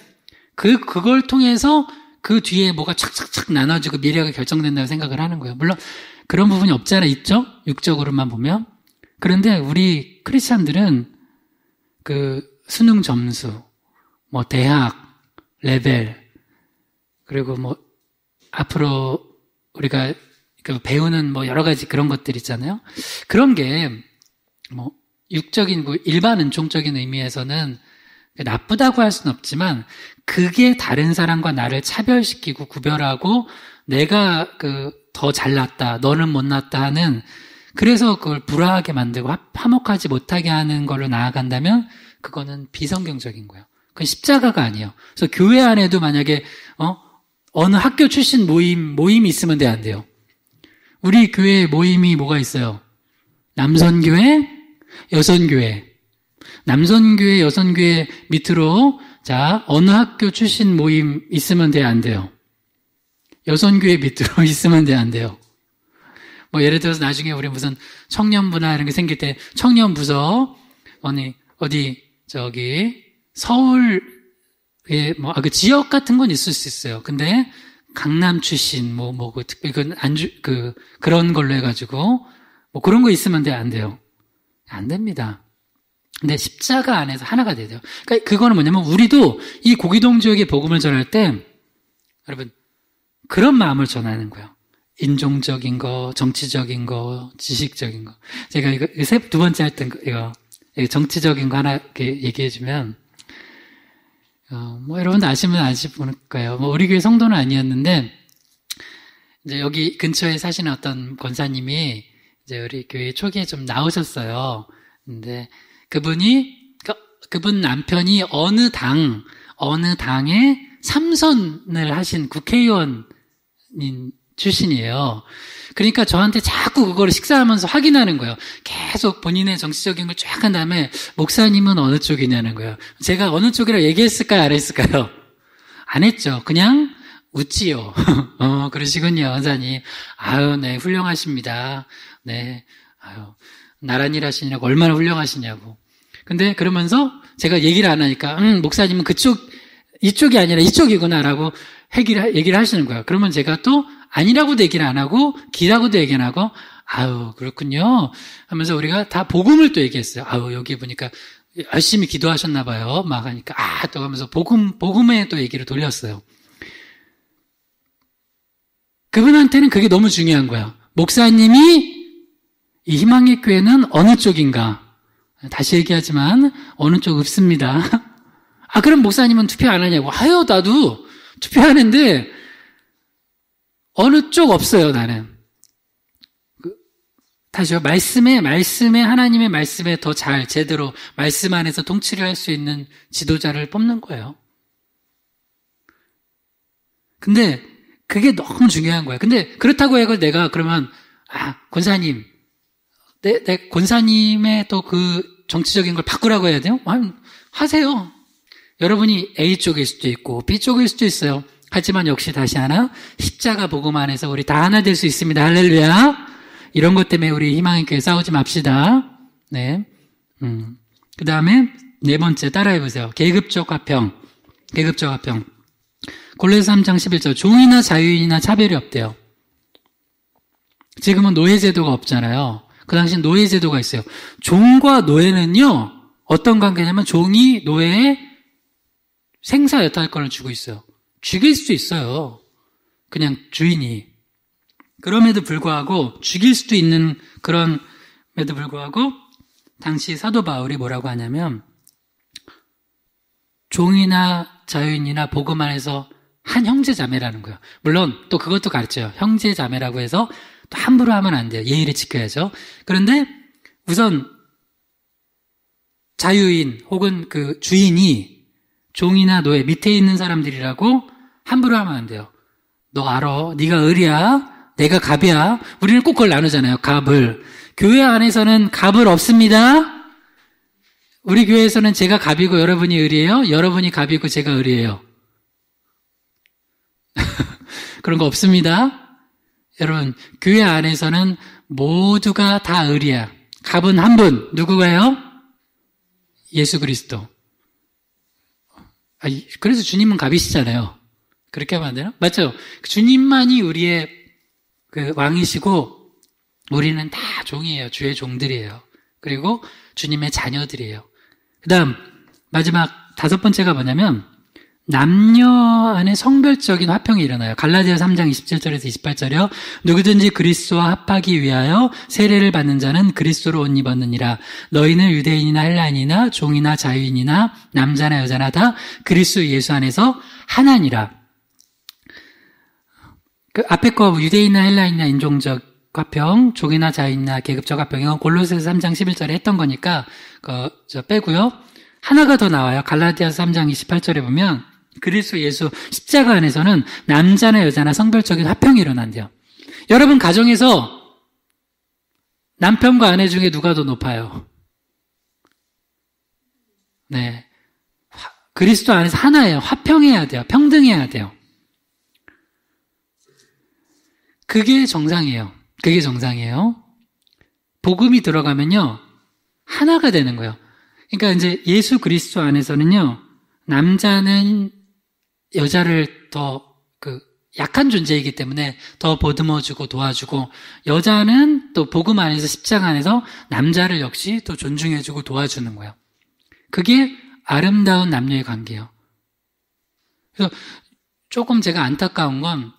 그걸 통해서 그 뒤에 뭐가 착착착 나눠지고 미래가 결정된다고 생각을 하는 거예요. 물론 그런 부분이 없지 않아 있죠? 육적으로만 보면. 그런데 우리 크리스찬들은 그 수능 점수, 뭐 대학, 레벨, 그리고 뭐 앞으로 우리가 그 배우는 뭐 여러 가지 그런 것들 있잖아요. 그런 게 뭐 육적인 일반 은총적인 의미에서는 나쁘다고 할 수는 없지만 그게 다른 사람과 나를 차별시키고 구별하고 내가 더 잘났다, 너는 못났다 하는 그래서 그걸 불화하게 만들고 화목하지 못하게 하는 걸로 나아간다면 그거는 비성경적인 거예요. 그건 십자가가 아니에요. 그래서 교회 안에도 만약에 어느 학교 출신 모임이 있으면 안 돼요. 우리 교회 모임이 뭐가 있어요? 남선교회, 여선교회. 남선교회, 여선교회 밑으로 자 어느 학교 출신 모임 있으면 안 돼요? 여선교회 밑으로 있으면 안 돼요? 뭐 예를 들어서 나중에 우리 무슨 청년부나 이런 게 생길 때 청년부서 어디 저기 서울 그 지역 같은 건 있을 수 있어요. 근데 강남 출신 특별히 그런 걸로 해가지고 뭐 그런 거 있으면 안 돼요. 안 됩니다. 근데 십자가 안에서 하나가 돼야 돼요. 그러니까 그거는 뭐냐면 우리도 이 고기동 지역의 복음을 전할 때 여러분 그런 마음을 전하는 거예요. 인종적인 거, 정치적인 거, 지식적인 거. 제가 이거 두 번째 할 때 이거 정치적인 거 하나 이렇게 얘기해주면 뭐 여러분도 아시면 아실 거예요. 뭐 우리 교회 성도는 아니었는데 이제 여기 근처에 사시는 어떤 권사님이 이제 우리 교회 초기에 좀 나오셨어요. 근데 그분 남편이 어느 당에 3선을 하신 국회의원인 출신이에요. 그러니까 저한테 자꾸 그거를 식사하면서 확인하는 거예요. 계속 본인의 정치적인 걸 쫙 한 다음에 목사님은 어느 쪽이냐는 거예요. 제가 어느 쪽이라고 얘기했을까요? 안 했을까요? 안 했죠. 그냥 웃지요. 그러시군요, 원사님. 아유, 네, 훌륭하십니다. 네, 아유, 나란 일 하시냐고, 얼마나 훌륭하시냐고. 근데 그러면서 제가 얘기를 안 하니까, 목사님은 이쪽이 아니라 이쪽이구나라고 얘기를 하시는 거예요. 그러면 제가 또 아니라고도 얘기를 안 하고, 기라고도 얘기 안 하고, 아유, 그렇군요. 하면서 우리가 다 복음을 또 얘기했어요. 아유, 여기 보니까 열심히 기도하셨나 봐요. 막 하니까, 또 하면서 복음에 또 얘기를 돌렸어요. 그분한테는 그게 너무 중요한 거야. 목사님이 이 희망의 교회는 어느 쪽인가? 다시 얘기하지만 어느 쪽 없습니다. 그럼 목사님은 투표 안 하냐고. 나도 투표하는데 어느 쪽 없어요, 나는. 다시요. 말씀에 하나님의 말씀에 더 잘 제대로 말씀 안에서 통치를 할 수 있는 지도자를 뽑는 거예요. 근데 그게 너무 중요한 거야. 근데 그렇다고 해서 내가 그러면 권사님, 내 권사님의 또 그 정치적인 걸 바꾸라고 해야 돼요? 하세요. 여러분이 A 쪽일 수도 있고 B 쪽일 수도 있어요. 하지만 역시 다시 하나 십자가 복음 안에서 우리 다 하나 될 수 있습니다. 할렐루야. 이런 것 때문에 우리 희망의 교회 싸우지 맙시다. 네. 그 다음에 네 번째 따라해보세요. 계급적 화평. 골로새 3장 11절. 종이나 자유인이나 차별이 없대요. 지금은 노예제도가 없잖아요. 그 당시엔 노예제도가 있어요. 종과 노예는요, 어떤 관계냐면 종이 노예의 생사 여탈권을 주고 있어요. 죽일 수 있어요. 그냥 주인이. 그럼에도 불구하고 죽일 수도 있는 그런에도 불구하고 당시 사도 바울이 뭐라고 하냐면 종이나 자유인이나 복음 안에서 한 형제 자매라는 거예요. 물론 또 그것도 가르쳐요. 형제 자매라고 해서 또 함부로 하면 안 돼요. 예의를 지켜야죠. 그런데 우선 자유인 혹은 그 주인이 종이나 노예 밑에 있는 사람들이라고 함부로 하면 안 돼요. 너 알아. 네가 을이야. 내가 갑이야. 우리는 꼭 그걸 나누잖아요. 갑을. 교회 안에서는 갑을 없습니다. 우리 교회에서는 제가 갑이고 여러분이 을이에요. 여러분이 갑이고 제가 을이에요. 그런 거 없습니다. 여러분, 교회 안에서는 모두가 다 을이야. 갑은 한 분. 누구가요? 예수 그리스도. 그래서 주님은 갑이시잖아요. 그렇게 하면 안 되나? 맞죠? 주님만이 우리의 그 왕이시고 우리는 다 종이에요. 주의 종들이에요. 그리고 주님의 자녀들이에요. 그 다음 마지막 5번째가 뭐냐면 남녀 안에 성별적인 화평이 일어나요. 갈라디아 3장 27절에서 28절이요. 누구든지 그리스도와 합하기 위하여 세례를 받는 자는 그리스도로 옷 입었느니라. 너희는 유대인이나 헬라인이나 종이나 자유인이나 남자나 여자나 다 그리스도 예수 안에서 하나니라. 그 앞에 거 유대인이나 헬라인이나 인종적 화평, 종이나 자유인이나 계급적 화평, 이건 골로새서 3장 11절에 했던 거니까 저 빼고요. 하나가 더 나와요. 갈라디아서 3장 28절에 보면 그리스도 예수 십자가 안에서는 남자나 여자나 성별적인 화평이 일어난대요. 여러분 가정에서 남편과 아내 중에 누가 더 높아요? 네, 그리스도 안에서 하나예요. 화평해야 돼요. 평등해야 돼요. 그게 정상이에요. 그게 정상이에요. 복음이 들어가면요 하나가 되는 거예요. 그러니까 이제 예수 그리스도 안에서는요 남자는 여자를 더 약한 존재이기 때문에 더 보듬어주고 도와주고, 여자는 또 복음 안에서 십자가 안에서 남자를 역시 또 존중해주고 도와주는 거예요. 그게 아름다운 남녀의 관계예요. 그래서 조금 제가 안타까운 건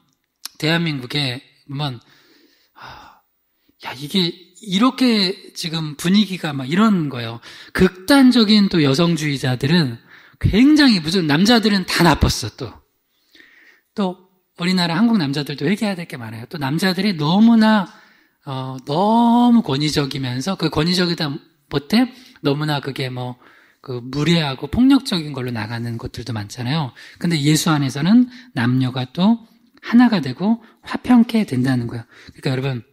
대한민국에 보면 야 이게 이렇게 지금 분위기가 막 이런 거예요. 극단적인 또 여성주의자들은 굉장히 무슨 남자들은 다 나빴어. 또 우리나라 한국 남자들도 회개해야 될 게 많아요. 또 남자들이 너무나 너무 권위적이면서 그 권위적이다 못해 너무나 그게 무례하고 폭력적인 걸로 나가는 것들도 많잖아요. 근데 예수 안에서는 남녀가 또 하나가 되고 화평케 된다는 거예요. 그러니까 여러분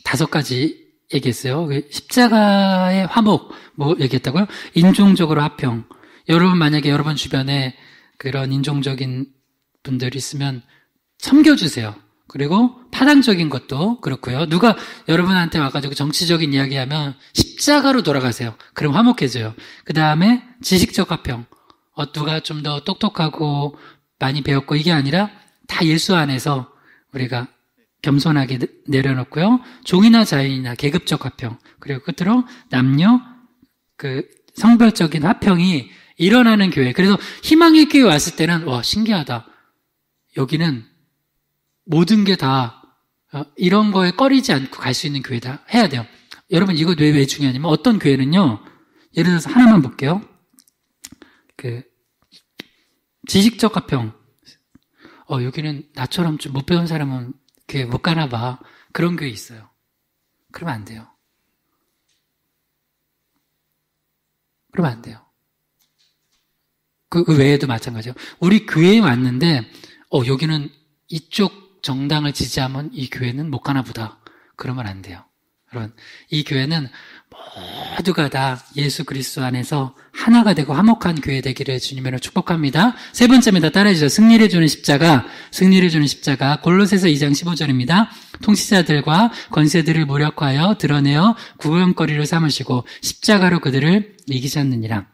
5가지 얘기했어요. 십자가의 화목 얘기했다고요? 인종적으로 화평. 여러분 만약에 여러분 주변에 그런 인종적인 분들이 있으면 섬겨주세요. 그리고 파당적인 것도 그렇고요. 누가 여러분한테 와가지고 정치적인 이야기하면 십자가로 돌아가세요. 그럼 화목해져요. 그 다음에 지식적 화평. 누가 좀 더 똑똑하고 많이 배웠고 이게 아니라 다 예수 안에서 우리가 겸손하게 내려놓고요. 종이나 자유인이나 계급적 화평. 그리고 끝으로 남녀 성별적인 화평이 일어나는 교회. 그래서 희망의 교회 왔을 때는 와 신기하다. 여기는 모든 게 다 이런 거에 꺼리지 않고 갈 수 있는 교회다 해야 돼요. 여러분 이거 왜 중요하냐면 어떤 교회는요. 예를 들어서 하나만 볼게요. 지식적 화평. 여기는 나처럼 좀 못 배운 사람은 교회 못 가나 봐. 그런 교회 있어요. 그러면 안 돼요. 그러면 안 돼요. 그 외에도 마찬가지예요. 우리 교회에 왔는데 여기는 이쪽 정당을 지지하면 이 교회는 못 가나 보다. 그러면 안 돼요. 여러분, 이 교회는 모두가 다 예수 그리스도 안에서 하나가 되고 화목한 교회 되기를 주님으로 축복합니다. 3번째입니다. 따라해주세요. 승리를 주는 십자가. 승리를 주는 십자가. 골로새서 2장 15절입니다. 통치자들과 권세들을 무력하여 드러내어 구경거리를 삼으시고 십자가로 그들을 이기셨느니라.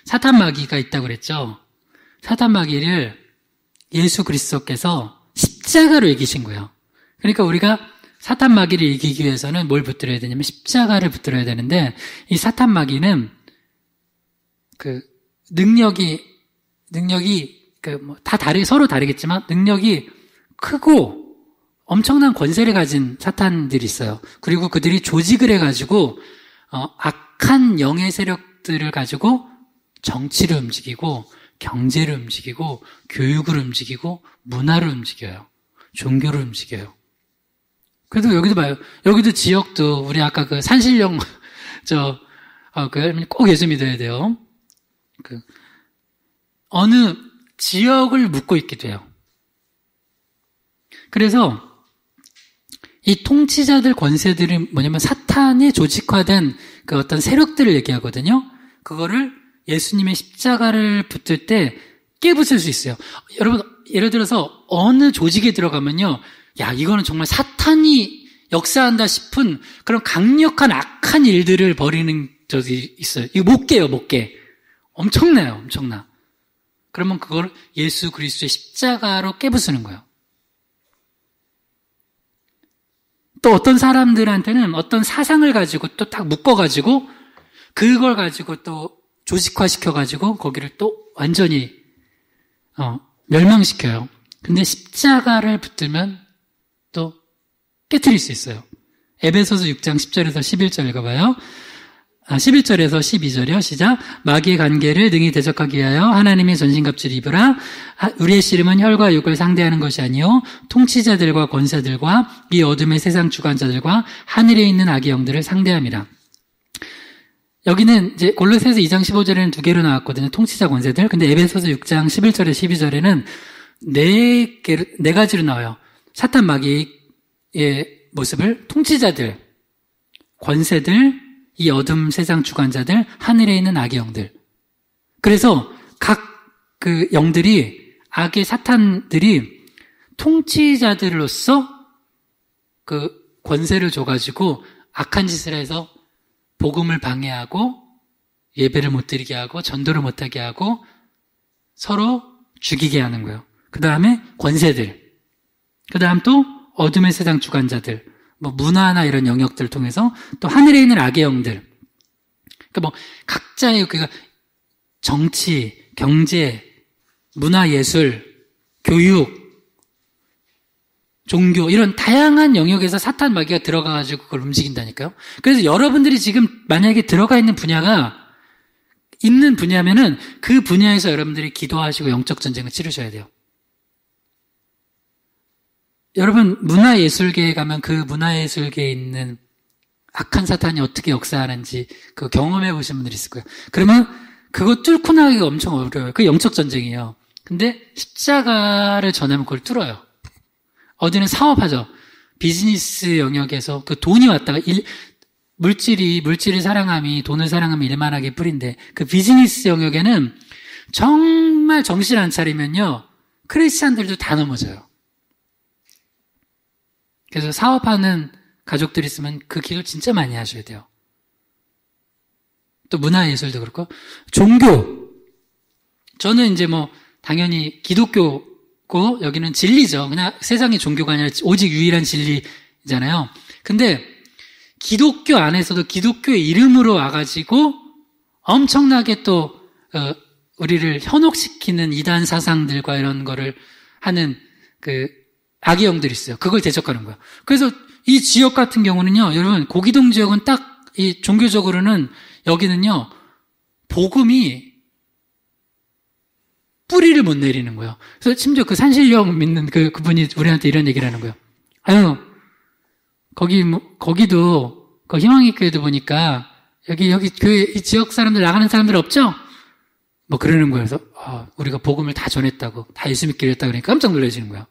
사탄 마귀가 있다고 그랬죠. 사탄 마귀를 예수 그리스도께서 십자가로 이기신 거예요. 그러니까 우리가 사탄 마귀를 이기기 위해서는 뭘 붙들어야 되냐면 십자가를 붙들어야 되는데, 이 사탄 마귀는 능력이 서로 다르겠지만 능력이 크고 엄청난 권세를 가진 사탄들이 있어요. 그리고 그들이 조직을 해가지고 악한 영의 세력들을 가지고 정치를 움직이고 경제를 움직이고 교육을 움직이고 문화를 움직여요. 종교를 움직여요. 그래도 여기도 봐요. 여기도 지역도 우리 아까 그 산신령 꼭 예수 믿어야 돼요. 어느 지역을 묻고 있기도 해요. 그래서 이 통치자들 권세들이 뭐냐면 사탄이 조직화된 그 어떤 세력들을 얘기하거든요. 그거를 예수님의 십자가를 붙을 때 깨부술 수 있어요. 여러분, 예를 들어서 어느 조직에 들어가면요. 야, 이거는 정말 사탄이 역사한다 싶은 그런 강력한 악한 일들을 벌이는 적이 있어요. 이거 못 깨요, 못 깨. 엄청나요, 엄청나. 그러면 그걸 예수 그리스도의 십자가로 깨부수는 거예요. 또 어떤 사람들한테는 어떤 사상을 가지고 또 딱 묶어가지고 그걸 가지고 또 조직화시켜가지고 거기를 또 완전히 멸망시켜요. 근데 십자가를 붙들면 또 깨트릴 수 있어요. 에베소서 6장 10절에서 11절 읽어봐요. 11절에서 12절이요. 시작. 마귀의 관계를 능히 대적하기 위하여 하나님의 전신갑주를 입으라. 우리의 씨름은 혈과 육을 상대하는 것이 아니요 통치자들과 권세들과 이 어둠의 세상 주관자들과 하늘에 있는 악의 영들을 상대함이라. 여기는 이제 골로새서 2장 15절에는 두 개로 나왔거든요. 통치자 권세들. 근데 에베소서 6장 11절에 12절에는 네 가지로 나와요. 사탄 마귀의 모습을 통치자들, 권세들, 이 어둠 세상 주관자들, 하늘에 있는 악의 영들. 그래서 각 그 영들이, 악의 사탄들이 통치자들로서 그 권세를 줘가지고 악한 짓을 해서 복음을 방해하고 예배를 못 드리게 하고 전도를 못하게 하고 서로 죽이게 하는 거예요. 그 다음에 권세들. 그 다음 또 어둠의 세상 주관자들. 문화나 이런 영역들을 통해서 또 하늘에 있는 악의 영들. 그러니까 각자의 정치, 경제, 문화, 예술, 교육, 종교 이런 다양한 영역에서 사탄 마귀가 들어가가지고 그걸 움직인다니까요. 그래서 여러분들이 지금 만약에 들어가 있는 분야면은 그 분야에서 여러분들이 기도하시고 영적 전쟁을 치르셔야 돼요. 여러분 문화예술계에 가면 그 문화예술계에 있는 악한 사탄이 어떻게 역사하는지 그 경험해 보신 분들이 있을 거예요. 그러면 그거 뚫고 나가기가 엄청 어려워요. 그게 영적 전쟁이에요. 근데 십자가를 전하면 그걸 뚫어요. 어디는 사업하죠. 비즈니스 영역에서 그 돈이 왔다가 물질을 사랑함이 돈을 사랑함이 일만하게 뿌린데 그 비즈니스 영역에는 정말 정신 안 차리면요 크리스찬들도 다 넘어져요. 그래서 사업하는 가족들이 있으면 그 기도 진짜 많이 하셔야 돼요. 또 문화예술도 그렇고 종교. 저는 이제 당연히 기독교고 여기는 진리죠. 그냥 세상의 종교가 아니라 오직 유일한 진리잖아요. 근데 기독교 안에서도 기독교의 이름으로 와가지고 엄청나게 또 우리를 현혹시키는 이단 사상들과 이런 거를 하는 그 악의 영들이 있어요. 그걸 대적하는 거예요. 그래서 이 지역 같은 경우는요, 여러분, 고기동 지역은 딱 이 종교적으로는 여기는요, 복음이 뿌리를 못 내리는 거예요. 그래서 심지어 그 산신령 믿는 그분이 우리한테 이런 얘기를 하는 거예요. 아유, 거기도, 그 희망의 교회도 보니까, 여기 교회, 이 지역 사람들 나가는 사람들 없죠? 그러는 거예요. 그래서, 우리가 복음을 다 전했다고, 다 예수 믿기로 했다 그러니까 깜짝 놀라시는 거예요.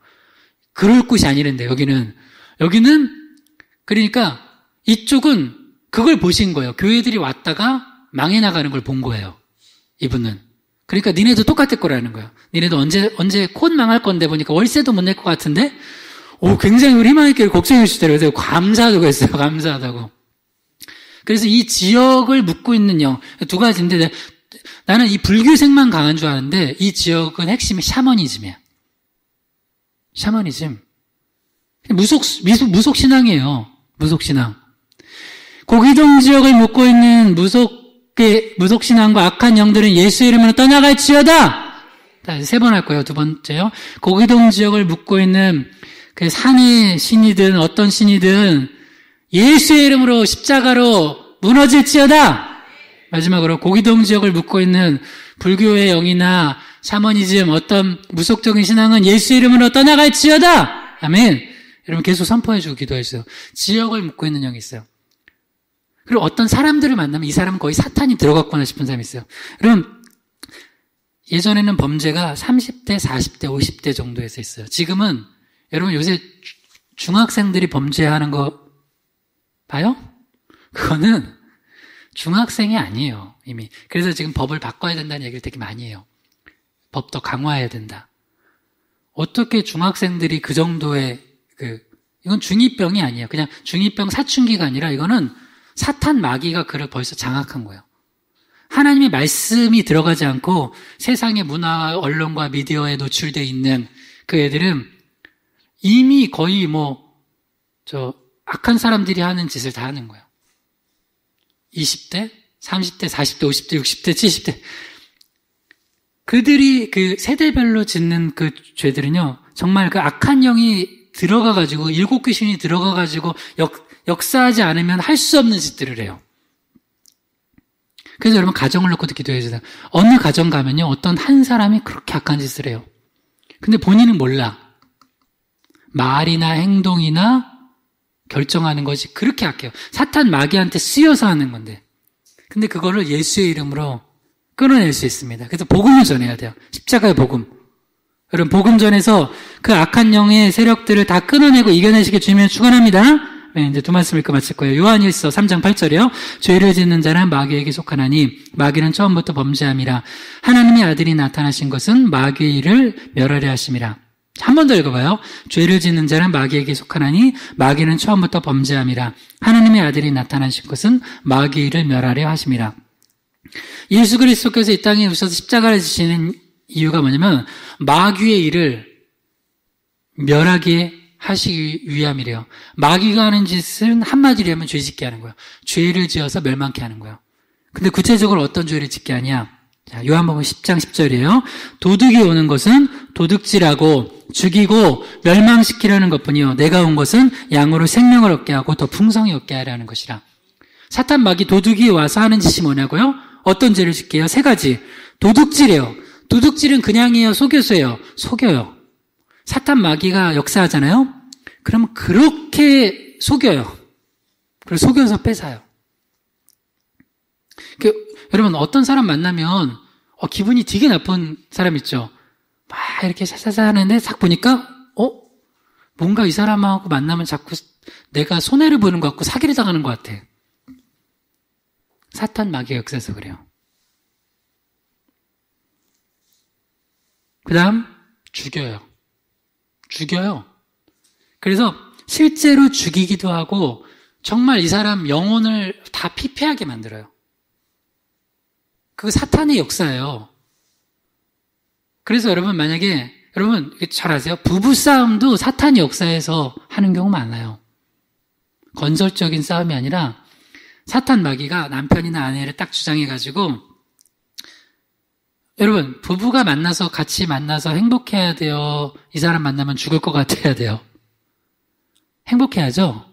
그럴 곳이 아니란데, 여기는, 그러니까, 이쪽은 그걸 보신 거예요. 교회들이 왔다가 망해 나가는 걸 본 거예요. 이분은. 그러니까 니네도 똑같을 거라는 거예요. 니네도 언제 곧 망할 건데 보니까 월세도 못 낼 것 같은데, 굉장히 우리 희망의 교회를 걱정해 주시더라고요. 그래서 감사하다고 했어요. 감사하다고. 그래서 이 지역을 묻고 있는 영, 두 가지인데, 나는 이 불교색만 강한 줄 아는데, 이 지역은 핵심이 샤머니즘이야. 샤머니즘. 무속신앙이에요. 무속신앙. 고기동 지역을 묻고 있는 무속신앙과 악한 영들은 예수 이름으로 떠나갈지어다! 세 번 할 거예요. 두 번째요. 고기동 지역을 묻고 있는 그 산의 신이든 어떤 신이든 예수의 이름으로 십자가로 무너질지어다. 마지막으로 고기동 지역을 묻고 있는 불교의 영이나 샤머니즘 어떤 무속적인 신앙은 예수의 이름으로 떠나갈지어다. 아멘. 여러분 계속 선포해주고 기도했어요. 지역을 묻고 있는 영이 있어요. 그리고 어떤 사람들을 만나면 이 사람은 거의 사탄이 들어갔구나 싶은 사람이 있어요. 여러분 예전에는 범죄가 30대, 40대, 50대 정도에서 있어요. 지금은 여러분 요새 중학생들이 범죄하는 거 봐요? 그거는 중학생이 아니에요, 이미. 그래서 지금 법을 바꿔야 된다는 얘기를 되게 많이 해요. 법 더 강화해야 된다. 어떻게 중학생들이 그 정도의 이건 중2병이 아니에요. 그냥 중2병 사춘기가 아니라 이거는 사탄 마귀가 그를 벌써 장악한 거예요. 하나님의 말씀이 들어가지 않고 세상의 문화와 언론과 미디어에 노출되어 있는 그 애들은 이미 거의 악한 사람들이 하는 짓을 다 하는 거예요. 20대, 30대, 40대, 50대, 60대, 70대. 그들이 그 세대별로 짓는 그 죄들은요, 정말 그 악한 영이 들어가가지고, 7귀신이 들어가가지고, 역사하지 않으면 할 수 없는 짓들을 해요. 그래서 여러분 가정을 놓고도 기도해야 돼요. 어느 가정 가면요, 어떤 한 사람이 그렇게 악한 짓을 해요. 근데 본인은 몰라. 말이나 행동이나 결정하는 것이 그렇게 악해요. 사탄 마귀한테 쓰여서 하는 건데. 근데 그거를 예수의 이름으로 끊어낼 수 있습니다. 그래서 복음을 전해야 돼요. 십자가의 복음. 여러분 복음 전해서 그 악한 영의 세력들을 다 끊어내고 이겨내시길 주님을 축원합니다. 네, 이제 두 말씀 읽고 마칠 거예요. 요한일서 3장 8절이요. 죄를 짓는 자는 마귀에게 속하나니 마귀는 처음부터 범죄함이라. 하나님의 아들이 나타나신 것은 마귀의 일을 멸하려 하심이라. 한 번 더 읽어봐요. 죄를 짓는 자는 마귀에게 속하나니 마귀는 처음부터 범죄함이라. 하나님의 아들이 나타나신 것은 마귀의 일을 멸하려 하심이라. 예수 그리스도께서 이 땅에 오셔서 십자가를 지시는 이유가 뭐냐면 마귀의 일을 멸하게 하시기 위함이래요. 마귀가 하는 짓은 한마디로 하면 죄 짓게 하는 거예요. 죄를 지어서 멸망케 하는 거예요. 근데 구체적으로 어떤 죄를 짓게 하냐? 자, 요한복음 10장 10절이에요. 도둑이 오는 것은 도둑질하고 죽이고 멸망시키려는 것뿐이요. 내가 온 것은 양으로 생명을 얻게 하고 더 풍성히 얻게 하려는 것이라. 사탄 마귀 도둑이 와서 하는 짓이 뭐냐고요? 어떤 죄를 짓게 해요? 세 가지. 도둑질이에요. 도둑질은 그냥이에요? 속여서예요? 속여요. 사탄 마귀가 역사하잖아요? 그럼 그렇게 속여요. 그리고 속여서 뺏어요. 여러분 어떤 사람 만나면 기분이 되게 나쁜 사람 있죠. 막 이렇게 사사사 하는데 싹 보니까 뭔가 이 사람하고 만나면 자꾸 내가 손해를 보는 것 같고 사기를 당하는 것 같아. 사탄 마귀가 역사해서 그래요. 그 다음 죽여요. 그래서 실제로 죽이기도 하고 정말 이 사람 영혼을 다 피폐하게 만들어요. 그거 사탄의 역사예요. 그래서 여러분 만약에 여러분 잘 아세요? 부부싸움도 사탄이 역사에서 하는 경우 많아요. 건설적인 싸움이 아니라 사탄 마귀가 남편이나 아내를 딱 주장해가지고 여러분 부부가 같이 만나서 행복해야 돼요? 이 사람 만나면 죽을 것 같아야 돼요? 행복해야죠?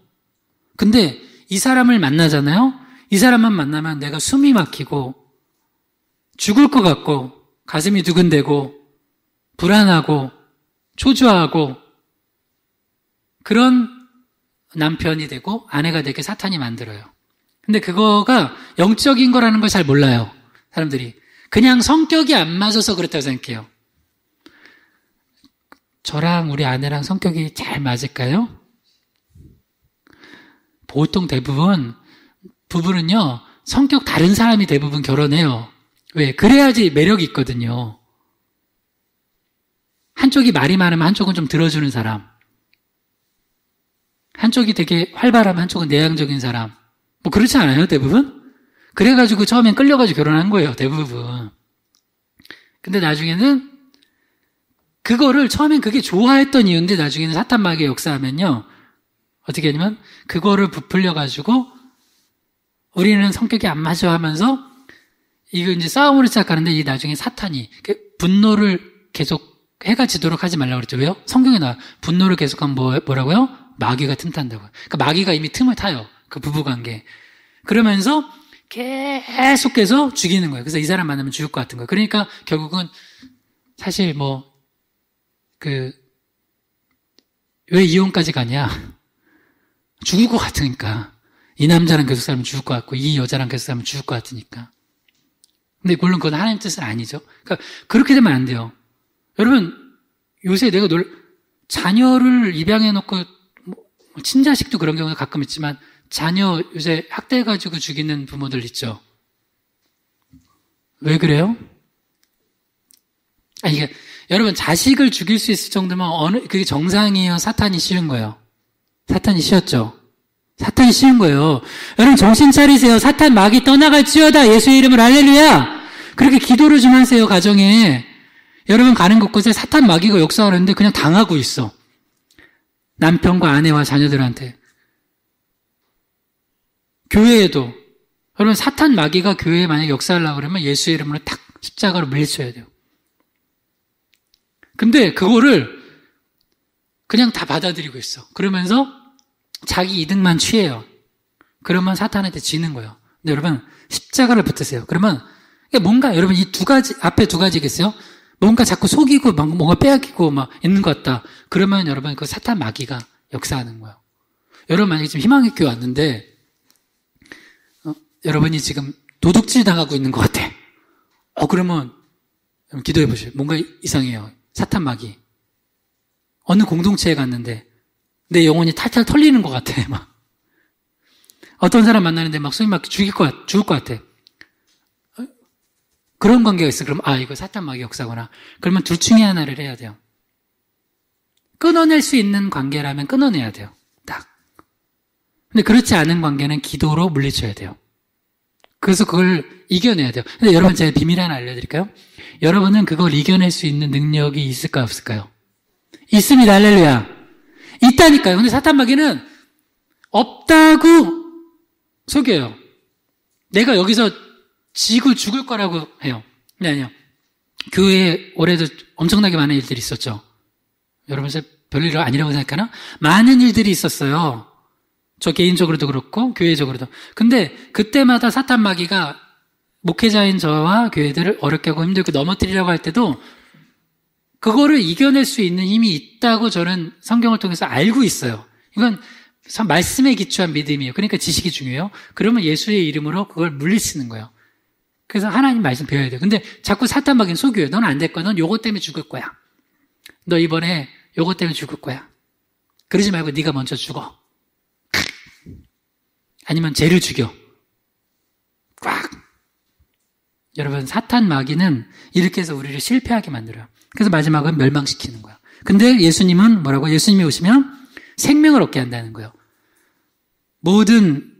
근데 이 사람을 만나잖아요? 이 사람만 만나면 내가 숨이 막히고 죽을 것 같고 가슴이 두근대고 불안하고 초조하고 그런 남편이 되고 아내가 되게 사탄이 만들어요. 근데 그거가 영적인 거라는 걸 잘 몰라요. 사람들이. 그냥 성격이 안 맞아서 그렇다고 생각해요. 저랑 우리 아내랑 성격이 잘 맞을까요? 보통 대부분 부부는요. 성격 다른 사람이 대부분 결혼해요. 왜? 그래야지 매력이 있거든요. 한쪽이 말이 많으면 한쪽은 좀 들어주는 사람. 한쪽이 되게 활발하면 한쪽은 내향적인 사람. 뭐 그렇지 않아요? 대부분? 그래가지고 처음엔 끌려가지고 결혼한 거예요. 대부분. 근데 나중에는 그거를 처음엔 그게 좋아했던 이유인데 나중에는 사탄 마귀의 역사하면요. 어떻게 하냐면 그거를 부풀려가지고 우리는 성격이 안 맞아 하면서 이거 이제 싸움으로 시작하는데 이 나중에 사탄이 분노를 계속 해가 지도록 하지 말라고 그랬죠. 왜요? 성경에 나와. 분노를 계속하면 뭐라고요? 마귀가 틈탄다고요. 그러니까 마귀가 이미 틈을 타요. 그 부부관계. 그러면서 계속해서 죽이는 거예요. 그래서 이 사람 만나면 죽을 것 같은 거예요. 그러니까 결국은 사실 왜 이혼까지 가냐? 죽을 것 같으니까. 이 남자랑 계속 살면 죽을 것 같고, 이 여자랑 계속 살면 죽을 것 같으니까. 근데 물론 그건 하나님 뜻은 아니죠. 그러니까 그렇게 되면 안 돼요. 여러분, 요새 내가 자녀를 입양해놓고, 친자식도 그런 경우가 가끔 있지만, 자녀 요새 학대해가지고 죽이는 부모들 있죠. 왜 그래요? 이게, 여러분, 자식을 죽일 수 있을 정도면 그게 정상이에요? 사탄이 쉬운 거예요? 사탄이 쉬웠죠? 사탄이 쉬운 거예요. 여러분, 정신 차리세요. 사탄 마귀 떠나갈지어다. 예수의 이름을 할렐루야! 그렇게 기도를 좀 하세요, 가정에. 여러분 가는 곳곳에 사탄 마귀가 역사하는데 그냥 당하고 있어. 남편과 아내와 자녀들한테. 교회에도. 여러분 사탄 마귀가 교회에 만약에 역사하려고 그러면 예수의 이름으로 탁 십자가로 밀쳐야 돼요. 근데 그거를 그냥 다 받아들이고 있어. 그러면서 자기 이득만 취해요. 그러면 사탄한테 지는 거예요. 근데 여러분 십자가를 붙으세요. 그러면 뭔가 여러분 이 두 가지 앞에 두 가지겠어요? 뭔가 자꾸 속이고 뭔가 빼앗기고 막 있는 것 같다. 그러면 여러분 그 사탄 마귀가 역사하는 거예요. 여러분 만약에 지금 희망의 교회 왔는데 여러분이 지금 도둑질 당하고 있는 것 같아. 그러면 기도해 보세요. 뭔가 이상해요. 사탄 마귀. 어느 공동체에 갔는데 내 영혼이 탈탈 털리는 것 같아. 막 어떤 사람 만나는데 막 소위 막 죽을 것 같아. 그런 관계가 있어. 그럼 이거 사탄 마귀 역사구나. 그러면 둘 중에 하나를 해야 돼요. 끊어낼 수 있는 관계라면 끊어내야 돼요. 딱. 근데 그렇지 않은 관계는 기도로 물리쳐야 돼요. 그래서 그걸 이겨내야 돼요. 근데 여러분 제가 비밀 하나 알려드릴까요? 여러분은 그걸 이겨낼 수 있는 능력이 있을까요? 없을까요? 있습니다. 할렐루야. 있다니까요. 근데 사탄 마귀는 없다고 속여요. 내가 여기서 지고 죽을 거라고 해요. 근데 아니요. 교회에 올해도 엄청나게 많은 일들이 있었죠. 여러분 별일 아니라고 생각하나? 많은 일들이 있었어요. 저 개인적으로도 그렇고 교회적으로도. 근데 그때마다 사탄 마귀가 목회자인 저와 교회들을 어렵게 하고 힘들게 넘어뜨리려고 할 때도 그거를 이겨낼 수 있는 힘이 있다고 저는 성경을 통해서 알고 있어요. 이건 말씀에 기초한 믿음이에요. 그러니까 지식이 중요해요. 그러면 예수의 이름으로 그걸 물리치는 거예요. 그래서 하나님 말씀 배워야 돼요. 근데 자꾸 사탄 마귀는 속여요. 넌 안 될 거야. 넌 요것 때문에 죽을 거야. 너 이번에 요것 때문에 죽을 거야. 그러지 말고 네가 먼저 죽어. 아니면 쟤를 죽여. 꽉. 여러분 사탄 마귀는 이렇게 해서 우리를 실패하게 만들어요. 그래서 마지막은 멸망시키는 거야. 근데 예수님은 뭐라고? 예수님이 오시면 생명을 얻게 한다는 거예요. 모든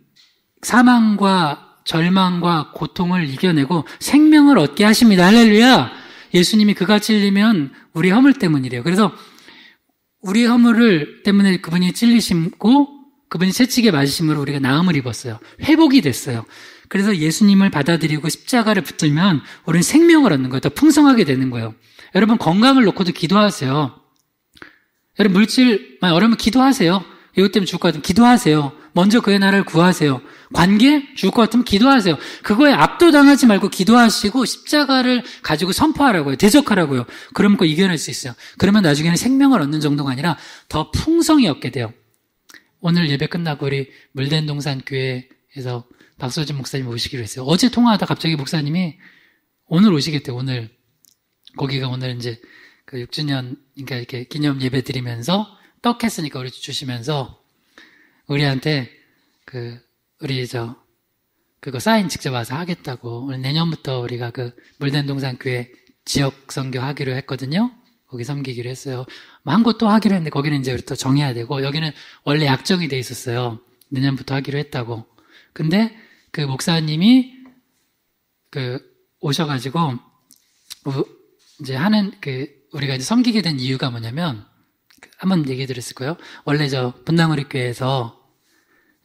사망과 절망과 고통을 이겨내고 생명을 얻게 하십니다. 할렐루야! 예수님이 그가 찔리면 우리의 허물 때문이래요. 그래서 우리의 허물을 때문에 그분이 찔리심고 그분이 채찍에 맞으심으로 우리가 나음을 입었어요. 회복이 됐어요. 그래서 예수님을 받아들이고 십자가를 붙들면 우리는 생명을 얻는 거예요. 더 풍성하게 되는 거예요. 여러분 건강을 놓고도 기도하세요. 여러분 물질만 어려우면 기도하세요. 이것 때문에 죽을 것 같으면 기도하세요. 먼저 그의 나라를 구하세요. 관계? 죽을 것 같으면 기도하세요. 그거에 압도당하지 말고 기도하시고 십자가를 가지고 선포하라고요. 대적하라고요. 그러면 그거 이겨낼 수 있어요. 그러면 나중에는 생명을 얻는 정도가 아니라 더 풍성히 얻게 돼요. 오늘 예배 끝나고 우리 물된동산 교회에서 박소진 목사님 오시기로 했어요. 어제 통화하다 갑자기 목사님이 오늘 오시겠대요. 오늘. 거기가 오늘 이제 그 6주년, 그러니까 이렇게 기념 예배 드리면서 떡 했으니까 우리 주시면서 우리한테 그거 사인 직접 와서 하겠다고. 오늘 내년부터 우리가 그 물된동산 교회 지역 선교 하기로 했거든요. 거기 섬기기로 했어요. 한 곳 또 하기로 했는데 거기는 이제 우리 또 정해야 되고 여기는 원래 약정이 돼 있었어요. 내년부터 하기로 했다고. 근데 그 목사님이 오셔가지고 이제 우리가 이제 섬기게 된 이유가 뭐냐면 한번 얘기 드렸을 거예요. 원래 저 분당우리 교회에서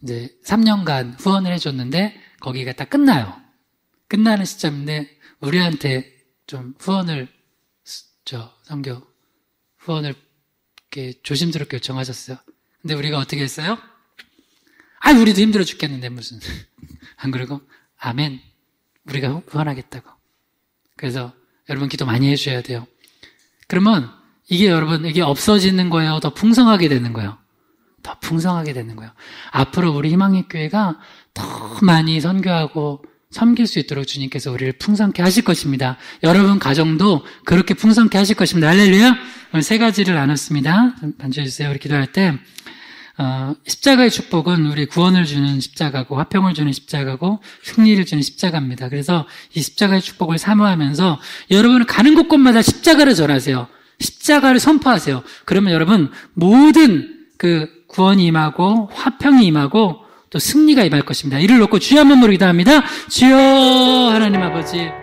이제 3년간 후원을 해줬는데 거기가 딱 끝나요. 끝나는 시점인데 우리한테 좀 후원을 선교 후원을 이렇게 조심스럽게 요청하셨어요. 근데 우리가 어떻게 했어요? 우리도 힘들어 죽겠는데 무슨. 안 그러고 아멘. 우리가 후원하겠다고. 그래서 여러분 기도 많이 해주셔야 돼요. 그러면 이게 여러분 이게 없어지는 거예요? 더 풍성하게 되는 거예요? 더 풍성하게 되는 거예요. 앞으로 우리 희망의 교회가 더 많이 선교하고 섬길 수 있도록 주님께서 우리를 풍성케 하실 것입니다. 여러분 가정도 그렇게 풍성케 하실 것입니다. 할렐루야. 오늘 3가지를 나눴습니다. 만져주세요. 우리 기도할 때 십자가의 축복은 우리 구원을 주는 십자가고 화평을 주는 십자가고 승리를 주는 십자가입니다. 그래서 이 십자가의 축복을 사모하면서 여러분은 가는 곳곳마다 십자가를 전하세요. 십자가를 선포하세요. 그러면 여러분 모든 그 구원이 임하고 화평이 임하고 또 승리가 임할 것입니다. 이를 놓고 주여 한번 부르기도 합니다. 주여 하나님 아버지